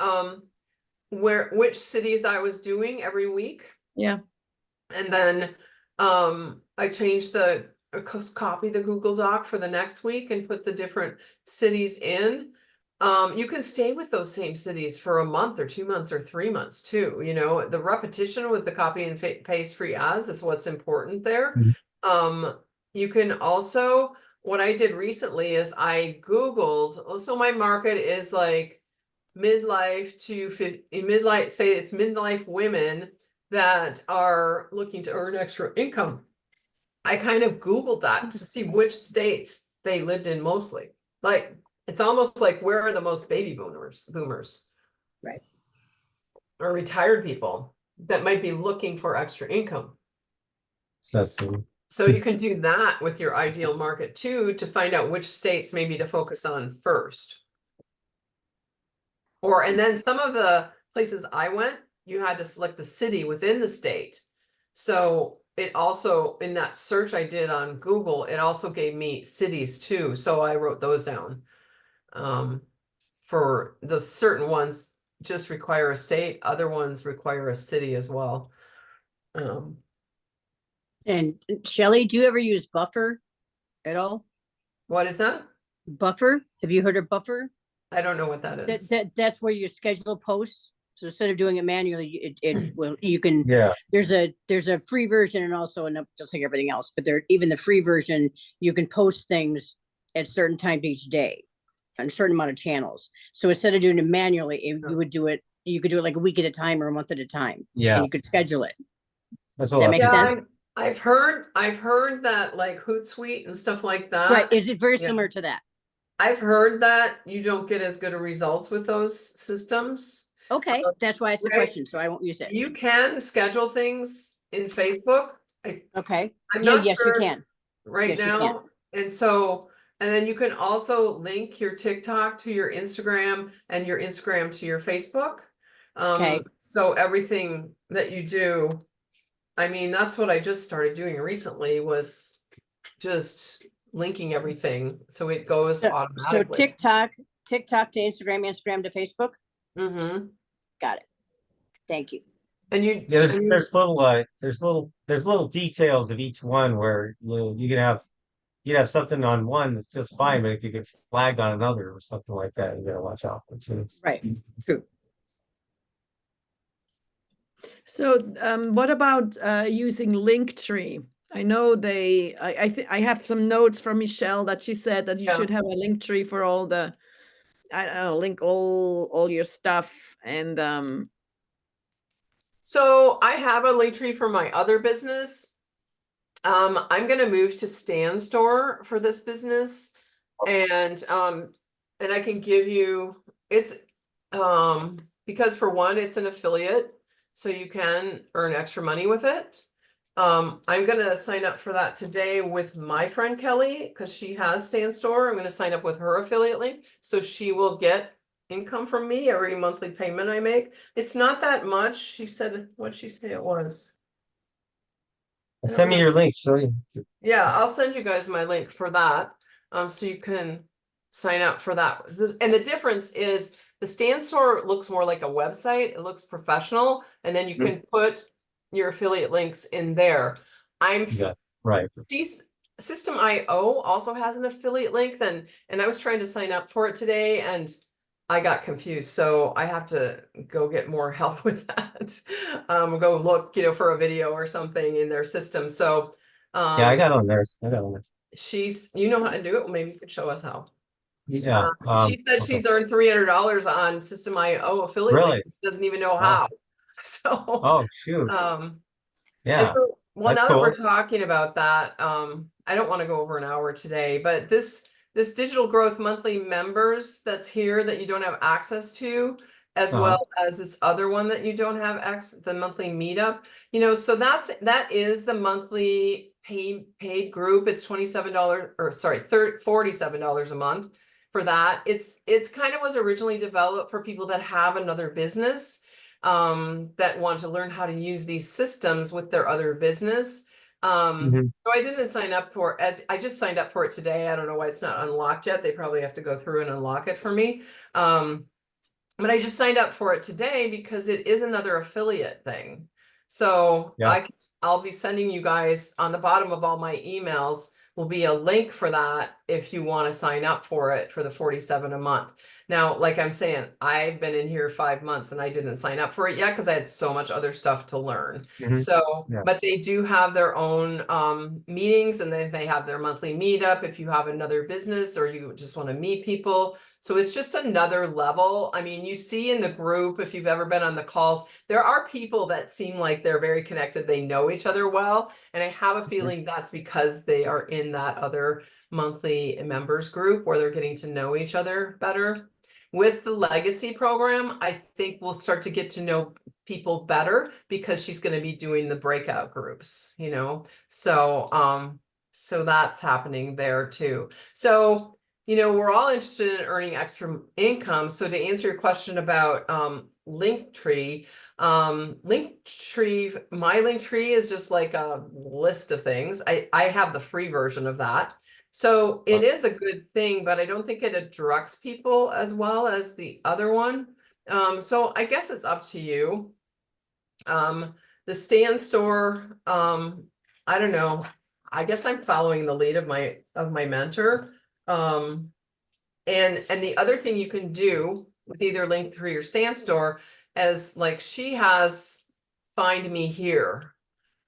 Speaker 2: which cities I was doing every week.
Speaker 1: Yeah.
Speaker 2: And then I changed copy the Google Doc for the next week and put the different cities in. You can stay with those same cities for a month or 2 months or 3 months too. The repetition with the copy and paste free ads is what's important there. You can also, what I did recently is I Googled, so my market is like midlife say it's midlife women that are looking to earn extra income. I kind of Googled that to see which states they lived in mostly. Like, it's almost like, where are the most baby boomers?
Speaker 5: Right.
Speaker 2: or retired people that might be looking for extra income.
Speaker 3: That's
Speaker 2: So you can do that with your ideal market too, to find out which states maybe to focus on first. And then some of the places I went, you had to select a city within the state. So it also, in that search I did on Google, it also gave me cities too. So I wrote those down. For the certain ones just require a state, other ones require a city as well.
Speaker 5: And Shelley, do you ever use Buffer at all?
Speaker 2: What is that?
Speaker 5: Buffer? Have you heard of Buffer?
Speaker 2: I don't know what that is.
Speaker 5: That's where you schedule posts. So instead of doing it manually, it will, you can,
Speaker 3: yeah.
Speaker 5: there's a free version and also just like everything else, but even the free version, you can post things at certain times each day on a certain amount of channels. So instead of doing it manually, you could do it like a week at a time or a month at a time.
Speaker 3: Yeah.
Speaker 5: And you could schedule it.
Speaker 3: That's
Speaker 5: That makes sense?
Speaker 2: I've heard that like Hootsuite and stuff like that.
Speaker 5: Right. Is it very
Speaker 2: Yeah.
Speaker 5: similar to that?
Speaker 2: I've heard that you don't get as good of results with those systems.
Speaker 5: Okay, that's why it's a
Speaker 2: right.
Speaker 5: question, so I won't use it.
Speaker 2: You can schedule things in Facebook.
Speaker 5: Okay.
Speaker 2: I'm
Speaker 5: Yeah,
Speaker 2: not
Speaker 5: yes,
Speaker 2: sure
Speaker 5: you can.
Speaker 2: right
Speaker 5: Yes, you can.
Speaker 2: now. And then you can also link your TikTok to your Instagram and your Instagram to your Facebook.
Speaker 5: Okay.
Speaker 2: So everything that you do, I mean, that's what I just started doing recently, was just linking everything so it goes
Speaker 5: So
Speaker 2: automatically.
Speaker 5: TikTok to Instagram, Instagram to Facebook.
Speaker 2: Mm-hmm.
Speaker 5: Got it. Thank you.
Speaker 2: And you,
Speaker 3: Yeah,
Speaker 2: and you-
Speaker 3: there's little details of each one where you'd have something on one that's just fine, but if you get flagged on another or something like that, you gotta watch out for too.
Speaker 5: Right. True.
Speaker 1: So what about using Linktree? I know I have some notes from Michelle that she said that you
Speaker 2: Yeah.
Speaker 1: should have a Linktree for all the, I don't know, link all your stuff. And
Speaker 2: so I have a Linktree for my other business. I'm gonna move to Stan Store for this business, and I can give you because for one, it's an affiliate, so you can earn extra money with it. I'm gonna sign up for that today with my friend Kelly, because she has Stan Store. I'm gonna sign up with her affiliate link, so she will get income from me every monthly payment I make. It's not that much. She said, what'd she say it was?
Speaker 3: Send me your link, Shelley.
Speaker 2: Yeah, I'll send you guys my link for that. So you can sign up for that. And the difference is the Stan Store looks more like a website. It looks professional, and then you can put your affiliate links in there.
Speaker 3: Yeah, right.
Speaker 2: System.io also has an affiliate link, and I was trying to sign up for it today, and I got confused, so I have to go get more help with that. Go look, for a video or something in their system. So,
Speaker 3: Yeah, I got on there.
Speaker 2: you know how to do it. Well, maybe you could show us how.
Speaker 3: Yeah.
Speaker 2: She said
Speaker 3: okay.
Speaker 2: she's earned $300 on System.io affiliate
Speaker 3: Really?
Speaker 2: link. She doesn't even know
Speaker 3: Wow.
Speaker 2: how. So,
Speaker 3: Oh shoot.
Speaker 2: and
Speaker 3: Yeah.
Speaker 2: so, well,
Speaker 3: that's
Speaker 2: now that we're
Speaker 3: cool.
Speaker 2: talking about that, I don't want to go over an hour today, but this Digital Growth monthly members that's here that you don't have access to, as
Speaker 3: Uh-huh.
Speaker 2: well as this other one that you don't have the monthly meetup, so that is the monthly paid group. It's $27 or sorry, $47 a month for that. It's kind of was originally developed for people that have another business, that want to learn how to use these systems with their other business.
Speaker 3: Mhm.
Speaker 2: So I didn't sign up for I just signed up for it today. I don't know why it's not unlocked yet. They probably have to go through and unlock it for me. But I just signed up for it today because it is another affiliate thing. So
Speaker 3: Yeah.
Speaker 2: I'll be sending you guys on the bottom of all my emails will be a link for that if you want to sign up for it for the $47 a month. Now, like I'm saying, I've been in here 5 months and I didn't sign up for it yet because I had so much other stuff to learn.
Speaker 3: Mhm.
Speaker 2: So,
Speaker 3: Yeah.
Speaker 2: but they do have their own meetings, and then they have their monthly meetup if you have another business or you just want to meet people. So it's just another level. I mean, you see in the group, if you've ever been on the calls, there are people that seem like they're very connected. They know each other well. And I have a feeling that's because they are in that other monthly members group where they're getting to know each other better. with the legacy program, I think we'll start to get to know people better because she's going to be doing the breakout groups, you know? So that's happening there too. So, you know, we're all interested in earning extra income. So to answer your question about Linktree, Linktree, my Linktree is just like a list of things. I have the free version of that. So it is a good thing, but I don't think it attracts people as well as the other one. So I guess it's up to you. The Stan Store, I don't know. I guess I'm following the lead of my mentor. And the other thing you can do with either Linktree or Stan Store is like she has Find Me Here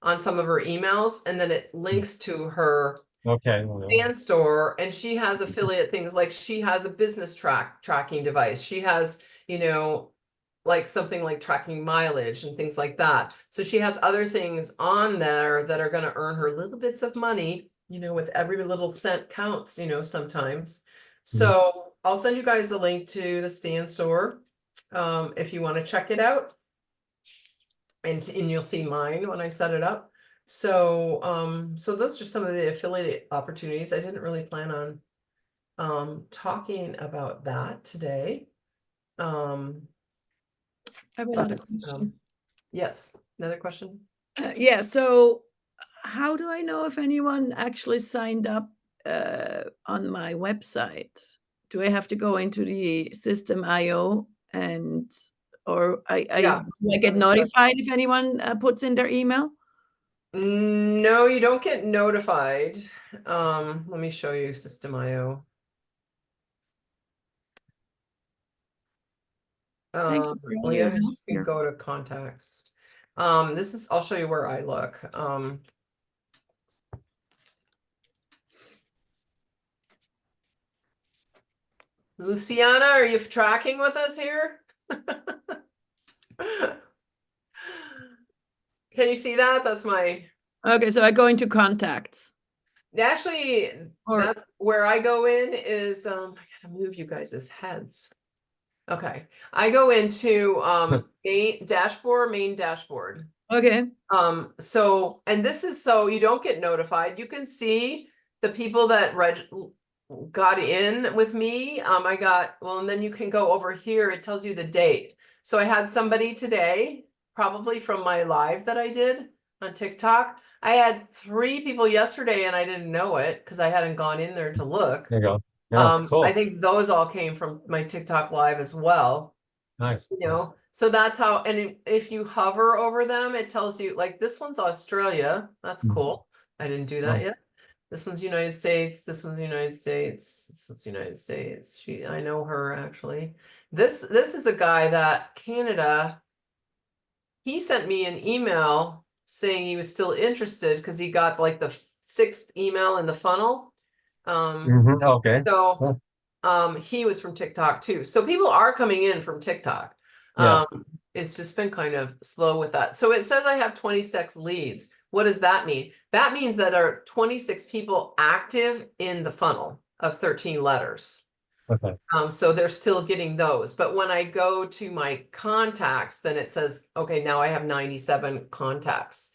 Speaker 2: on some of her emails, and then it links to her
Speaker 3: Okay.
Speaker 2: Stan Store, and she has affiliate things like she has a business tracking device. She has, you know, like something like tracking mileage and things like that. So she has other things on there that are going to earn her little bits of money, you know, with every little cent counts, you know, sometimes. So I'll send you guys the link to the Stan Store if you want to check it out. And you'll see mine when I set it up. So so those are some of the affiliate opportunities. I didn't really plan on talking about that today.
Speaker 1: I have another
Speaker 2: But,
Speaker 1: question.
Speaker 2: yes, another question.
Speaker 1: Yeah, so how do I know if anyone actually signed up on my website? Do I have to go into the system IO and or
Speaker 2: Yeah.
Speaker 1: do I get notified if anyone puts in their email?
Speaker 2: No, you don't get notified. Let me show you System IO.
Speaker 1: Thank you for all
Speaker 2: Well,
Speaker 1: your
Speaker 2: yeah,
Speaker 1: help
Speaker 2: you
Speaker 1: here.
Speaker 2: go to contacts. This is, I'll show you where I look. Luciana, are you tracking with us here? Can you see that? That's my,
Speaker 1: Okay, so I go into contacts.
Speaker 2: actually,
Speaker 1: Or-
Speaker 2: that's where I go in is, I gotta move you guys' heads. Okay, I go into, main dashboard.
Speaker 1: Okay,
Speaker 2: So, and this is so you don't get notified. You can see the people that got in with me. Well, and then you can go over here. It tells you the date. So I had somebody today, probably from my live that I did on TikTok. I had 3 people yesterday and I didn't know it because I hadn't gone in there to look.
Speaker 3: There you go. Yeah, cool.
Speaker 2: I think those all came from my TikTok live as well.
Speaker 3: Nice.
Speaker 2: You know, so that's how, and if you hover over them, it tells you like this one's Australia. That's cool. I didn't do that
Speaker 3: Oh.
Speaker 2: yet. This one's United States. This one's United States. This one's United States. I know her actually. This is a guy that Canada. He sent me an email saying he was still interested because he got like the 6th email in the funnel.
Speaker 3: Okay.
Speaker 2: So he was from TikTok too. So people are coming in from TikTok.
Speaker 3: Yeah.
Speaker 2: It's just been kind of slow with that. So it says I have 26 leads. What does that mean? That means that there are 26 people active in the funnel of 13 letters.
Speaker 3: Okay.
Speaker 2: So they're still getting those. But when I go to my contacts, then it says, okay, now I have 97 contacts.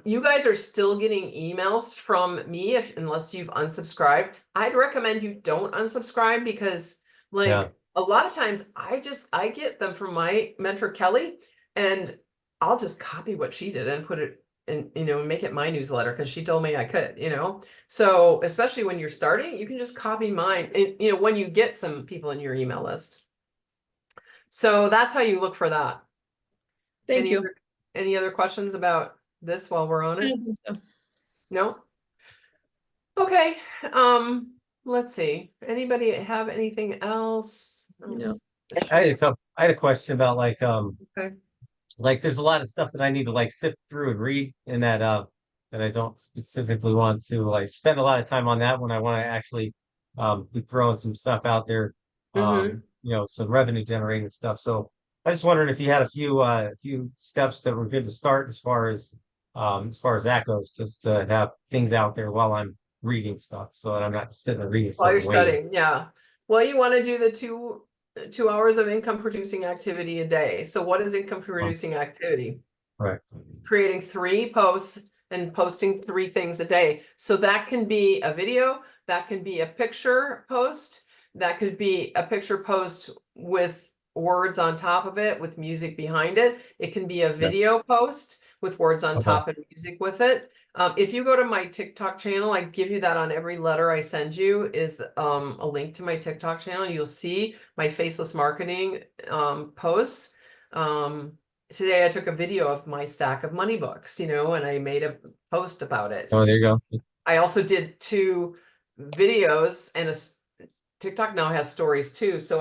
Speaker 2: You guys are still getting emails from me unless you've unsubscribed. I'd recommend you don't unsubscribe because like
Speaker 3: Yeah.
Speaker 2: a lot of times I get them from my mentor Kelly and I'll just copy what she did and put it in, you know, make it my newsletter because she told me I could, you know. So especially when you're starting, you can just copy mine and, you know, when you get some people in your email list. So that's how you look for that.
Speaker 1: thank you.
Speaker 2: Any other questions about this while we're on
Speaker 1: I
Speaker 2: it?
Speaker 1: don't think so.
Speaker 2: No? Okay, let's see. Anybody have anything else?
Speaker 1: No.
Speaker 3: I had a question about
Speaker 2: Okay.
Speaker 3: like there's a lot of stuff that I need to like sift through and read in that that I don't specifically want to like spend a lot of time on that when I want to actually be throwing some stuff out there, you know, some revenue generating stuff. So I just wondering if you had a few steps that were good to start as far as that goes, just to have things out there while I'm reading stuff so that I'm not just sitting there reading
Speaker 2: While
Speaker 3: stuff
Speaker 2: you're
Speaker 3: and waiting.
Speaker 2: studying, yeah. Well, you want to do the 2 2 hours of income producing activity a day. So what is income producing activity?
Speaker 3: Right.
Speaker 2: Creating 3 posts and posting 3 things a day. So that can be a video, that can be a picture post, that could be a picture post with words on top of it with music behind it. It can be a video post with words on
Speaker 3: Okay.
Speaker 2: top and music with it. If you go to my TikTok channel, I give you that on every letter I send you is a link to my TikTok channel. You'll see my faceless marketing posts. Today I took a video of my stack of money books, you know, and I made a post about it.
Speaker 3: Oh, there you go.
Speaker 2: I also did 2 videos and TikTok now has stories too. So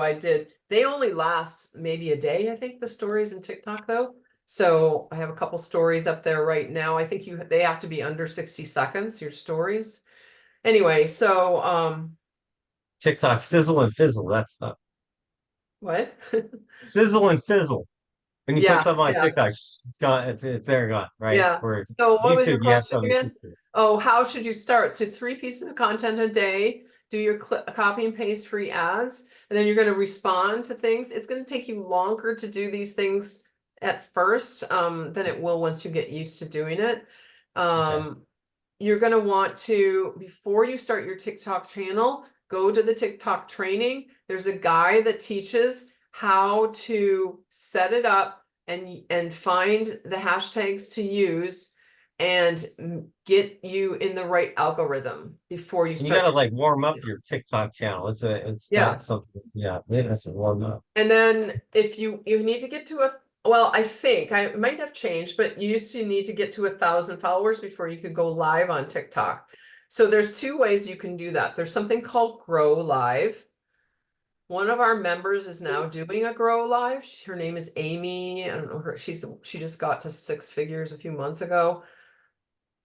Speaker 2: they only last maybe a day, I think, the stories in TikTok though. So I have a couple stories up there right now. I think they have to be under 60 seconds, your stories. Anyway, so
Speaker 3: TikTok sizzle and fizzle. That's the
Speaker 2: what?
Speaker 3: sizzle and fizzle. When you
Speaker 2: Yeah,
Speaker 3: put something on
Speaker 2: yeah.
Speaker 3: TikTok, it's gone. It's there and gone. Right.
Speaker 2: Yeah.
Speaker 3: Where
Speaker 2: So what was your
Speaker 3: YouTube, you have
Speaker 2: question
Speaker 3: some.
Speaker 2: again? Oh, how should you start? So 3 pieces of content a day, do your copy and paste free ads, and then you're going to respond to things. It's going to take you longer to do these things at first than it will once you get used to doing it. You're going to want to, before you start your TikTok channel, go to the TikTok training. There's a guy that teaches how to set it up and find the hashtags to use and get you in the right algorithm before you
Speaker 3: You
Speaker 2: start.
Speaker 3: gotta like warm up your TikTok channel. It's
Speaker 2: Yeah.
Speaker 3: not something. Yeah, it has to warm up.
Speaker 2: And then if you need to get to well, I think I might have changed, but you used to need to get to 1,000 followers before you could go live on TikTok. So there's 2 ways you can do that. There's something called Grow Live. One of our members is now doing a Grow Live. Her name is Amy. I don't know her. She just got to 6 figures a few months ago.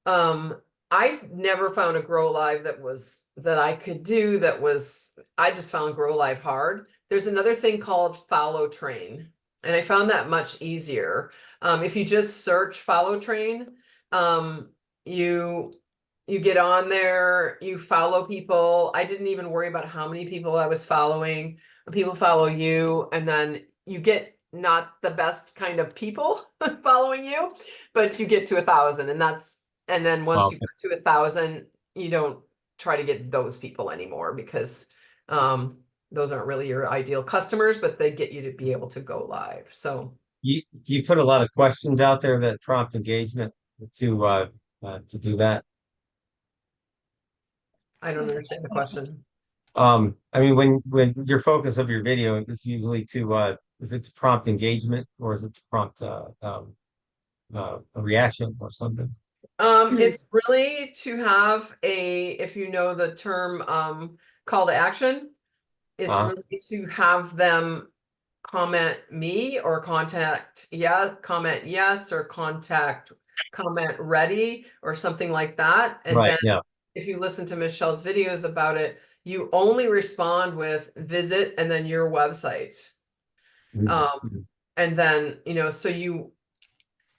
Speaker 2: I never found a Grow Live that I could do I just found Grow Live hard. There's another thing called Follow Train, and I found that much easier. If you just search Follow Train, you get on there, you follow people. I didn't even worry about how many people I was following. People follow you, and then you get not the best kind of people following you, but you get to 1,000, and then once you get to 1,000, you don't try to get those people anymore because those aren't really your ideal customers, but they get you to be able to go live. So
Speaker 3: You put a lot of questions out there that prompt engagement to do that.
Speaker 2: I don't understand the question.
Speaker 3: I mean, when your focus of your video is usually is it to prompt engagement or is it to prompt a reaction or something?
Speaker 2: It's really to have if you know the term call to action, it's really to have them comment me or comment yes or comment ready or something like that. And
Speaker 3: Right,
Speaker 2: then
Speaker 3: yeah.
Speaker 2: if you listen to Michelle's videos about it, you only respond with visit and then your website. And then, so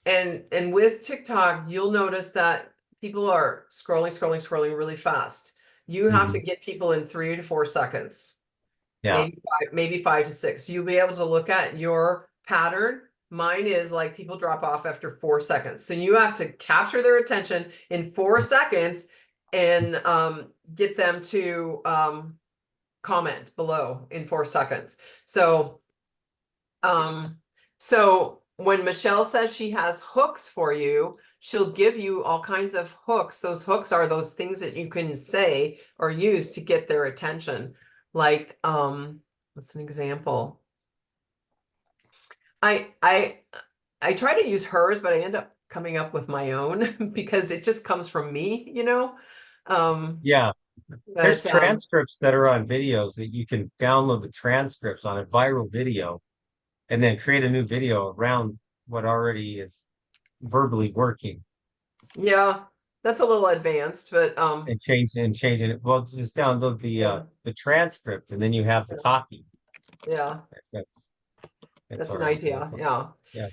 Speaker 2: and with TikTok, you'll notice that people are scrolling really fast. You have to get people in 3 to 4 seconds.
Speaker 3: Yeah.
Speaker 2: Maybe 5 to 6. You'll be able to look at your pattern. Mine is like people drop off after 4 seconds. So you have to capture their attention in 4 seconds and get them to comment below in 4 seconds. So when Michelle says she has hooks for you, she'll give you all kinds of hooks. Those hooks are those things that you can say or use to get their attention. Like, what's an example? I try to use hers, but I end up coming up with my own because it just comes from me,
Speaker 3: Yeah. There's
Speaker 2: But
Speaker 3: transcripts that are on videos that you can download the transcripts on a viral video and then create a new video around what already is verbally working
Speaker 2: yeah, that's a little advanced, but
Speaker 3: and changing it. Well, just download the transcript and then you have the copy.
Speaker 2: yeah, that's an
Speaker 3: already
Speaker 2: idea.
Speaker 3: done.
Speaker 2: Yeah.
Speaker 3: Yeah.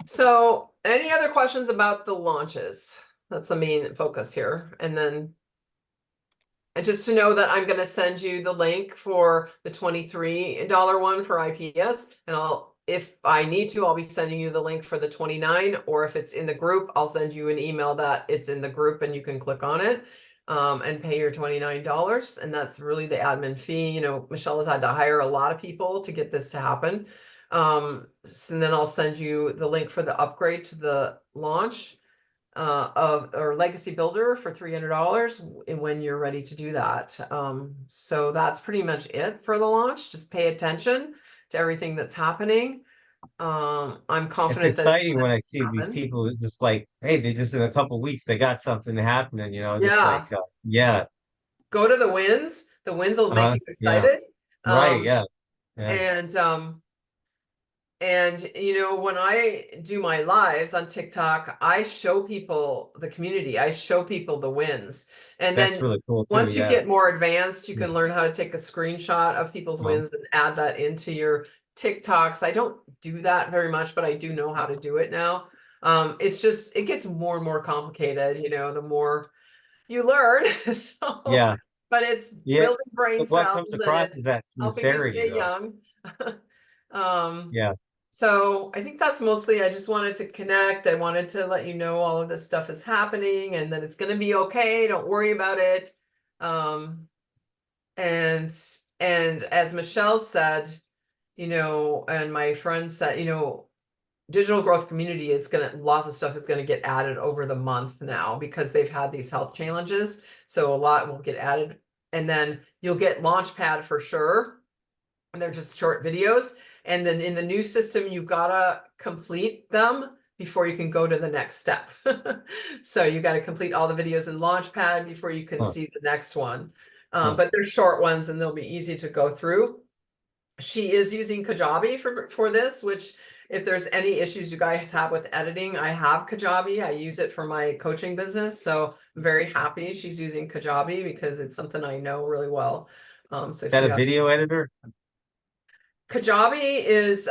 Speaker 2: So any other questions about the launches? That's the main focus here. And then And just to know that I'm gonna send you the link for the $23 one for IPS, and if I need to, I'll be sending you the link for the 29, or if it's in the group, I'll send you an email that it's in the group and you can click on it. And pay your $29, and that's really the admin fee. You know, Michelle has had to hire a lot of people to get this to happen. And then I'll send you the link for the upgrade to the launch of or Legacy Builder for $300 when you're ready to do that. So that's pretty much it for the launch. Just pay attention to everything that's happening. I'm
Speaker 3: It's
Speaker 2: confident that
Speaker 3: exciting when I see these
Speaker 2: happen.
Speaker 3: people that just like, hey, they just in a couple weeks they got something happening, you know, just
Speaker 2: Yeah.
Speaker 3: like yeah.
Speaker 2: Go to the wins. The wins will make you
Speaker 3: Yeah.
Speaker 2: excited.
Speaker 3: Right, yeah. Yeah.
Speaker 2: And you know, when I do my lives on TikTok, I show people the community. I show people the wins. And
Speaker 3: That's
Speaker 2: then
Speaker 3: really cool too.
Speaker 2: once you
Speaker 3: Yeah.
Speaker 2: get more advanced, you
Speaker 3: Yeah.
Speaker 2: can learn how to take a screenshot of people's
Speaker 3: Uh-huh.
Speaker 2: wins and add that into your TikToks. I don't do that very much, but I do know how to do it now. It's just, it gets more and more complicated, you know, the more you learn. So,
Speaker 3: Yeah.
Speaker 2: but it's
Speaker 3: Yeah.
Speaker 2: building brain
Speaker 3: But what comes
Speaker 2: cells and
Speaker 3: across
Speaker 2: it's
Speaker 3: is that
Speaker 2: helping you
Speaker 3: sincerity
Speaker 2: stay
Speaker 3: though.
Speaker 2: young.
Speaker 3: Yeah.
Speaker 2: So I think that's mostly, I just wanted to connect. I wanted to let you know all of this stuff is happening and that it's going to be okay. Don't worry about it. And as Michelle said, you know, and my friend said, you know, digital growth community is lots of stuff is going to get added over the month now because they've had these health challenges. So a lot will get added, and then you'll get Launchpad for sure. And they're just short videos. And then in the new system, you gotta complete them before you can go to the next step. So you gotta complete all the videos in Launchpad before you can
Speaker 3: Huh.
Speaker 2: see the next one.
Speaker 3: Huh.
Speaker 2: But they're short ones and they'll be easy to go through. She is using Kajabi for this, which if there's any issues you guys have with editing, I have Kajabi. I use it for my coaching business. So I'm very happy she's using Kajabi because it's something I know really well. So
Speaker 3: Is
Speaker 2: if
Speaker 3: that
Speaker 2: you
Speaker 3: a
Speaker 2: have
Speaker 3: video editor?
Speaker 2: Kajabi is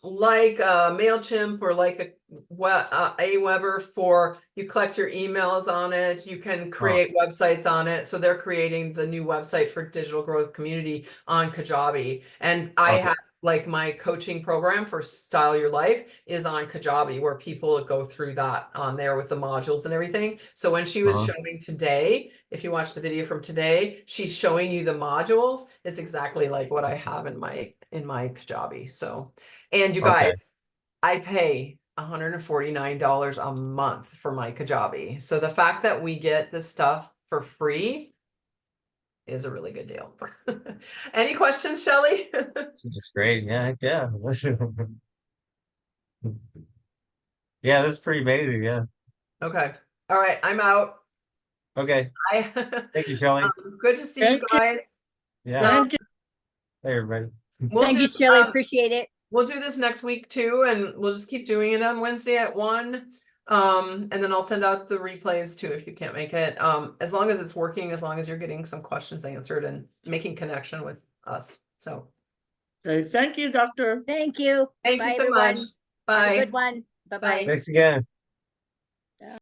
Speaker 2: like MailChimp or like Aweber for you collect your emails on it. You can create websites on it. So they're creating the new website for Digital Growth Community on Kajabi. And I
Speaker 3: Okay.
Speaker 2: have like my coaching program for Style Your Life is on Kajabi, where people go through that on there with the modules and everything. So when she was
Speaker 3: Uh-huh.
Speaker 2: showing today, if you watch the video from today, she's showing you the modules. It's exactly like what I have in my Kajabi. So, and you
Speaker 3: Okay.
Speaker 2: guys, I pay $149 a month for my Kajabi. So the fact that we get this stuff for free is a really good deal. Any questions, Shelley?
Speaker 3: It's great. Yeah, yeah. Yeah, that's pretty amazing. Yeah.
Speaker 2: Okay. All right. I'm out.
Speaker 3: Okay.
Speaker 2: Bye.
Speaker 3: Thank you, Shelley.
Speaker 2: Good to see you
Speaker 4: Thank you.
Speaker 2: guys.
Speaker 3: Yeah.
Speaker 4: Thank you.
Speaker 3: Hey, everybody.
Speaker 2: We'll
Speaker 5: Thank
Speaker 2: do,
Speaker 5: you, Shelley. Appreciate it.
Speaker 2: we'll do this next week too, and we'll just keep doing it on Wednesday at 1. And then I'll send out the replays too if you can't make it. As long as it's working, as long as you're getting some questions answered and making connection with us. So
Speaker 4: Okay, thank you, Doctor.
Speaker 5: Thank you.
Speaker 2: thank
Speaker 5: Bye,
Speaker 2: you so
Speaker 5: everyone.
Speaker 2: much.
Speaker 5: Have a
Speaker 2: Bye.
Speaker 5: good one. Bye-bye.
Speaker 3: Thanks again.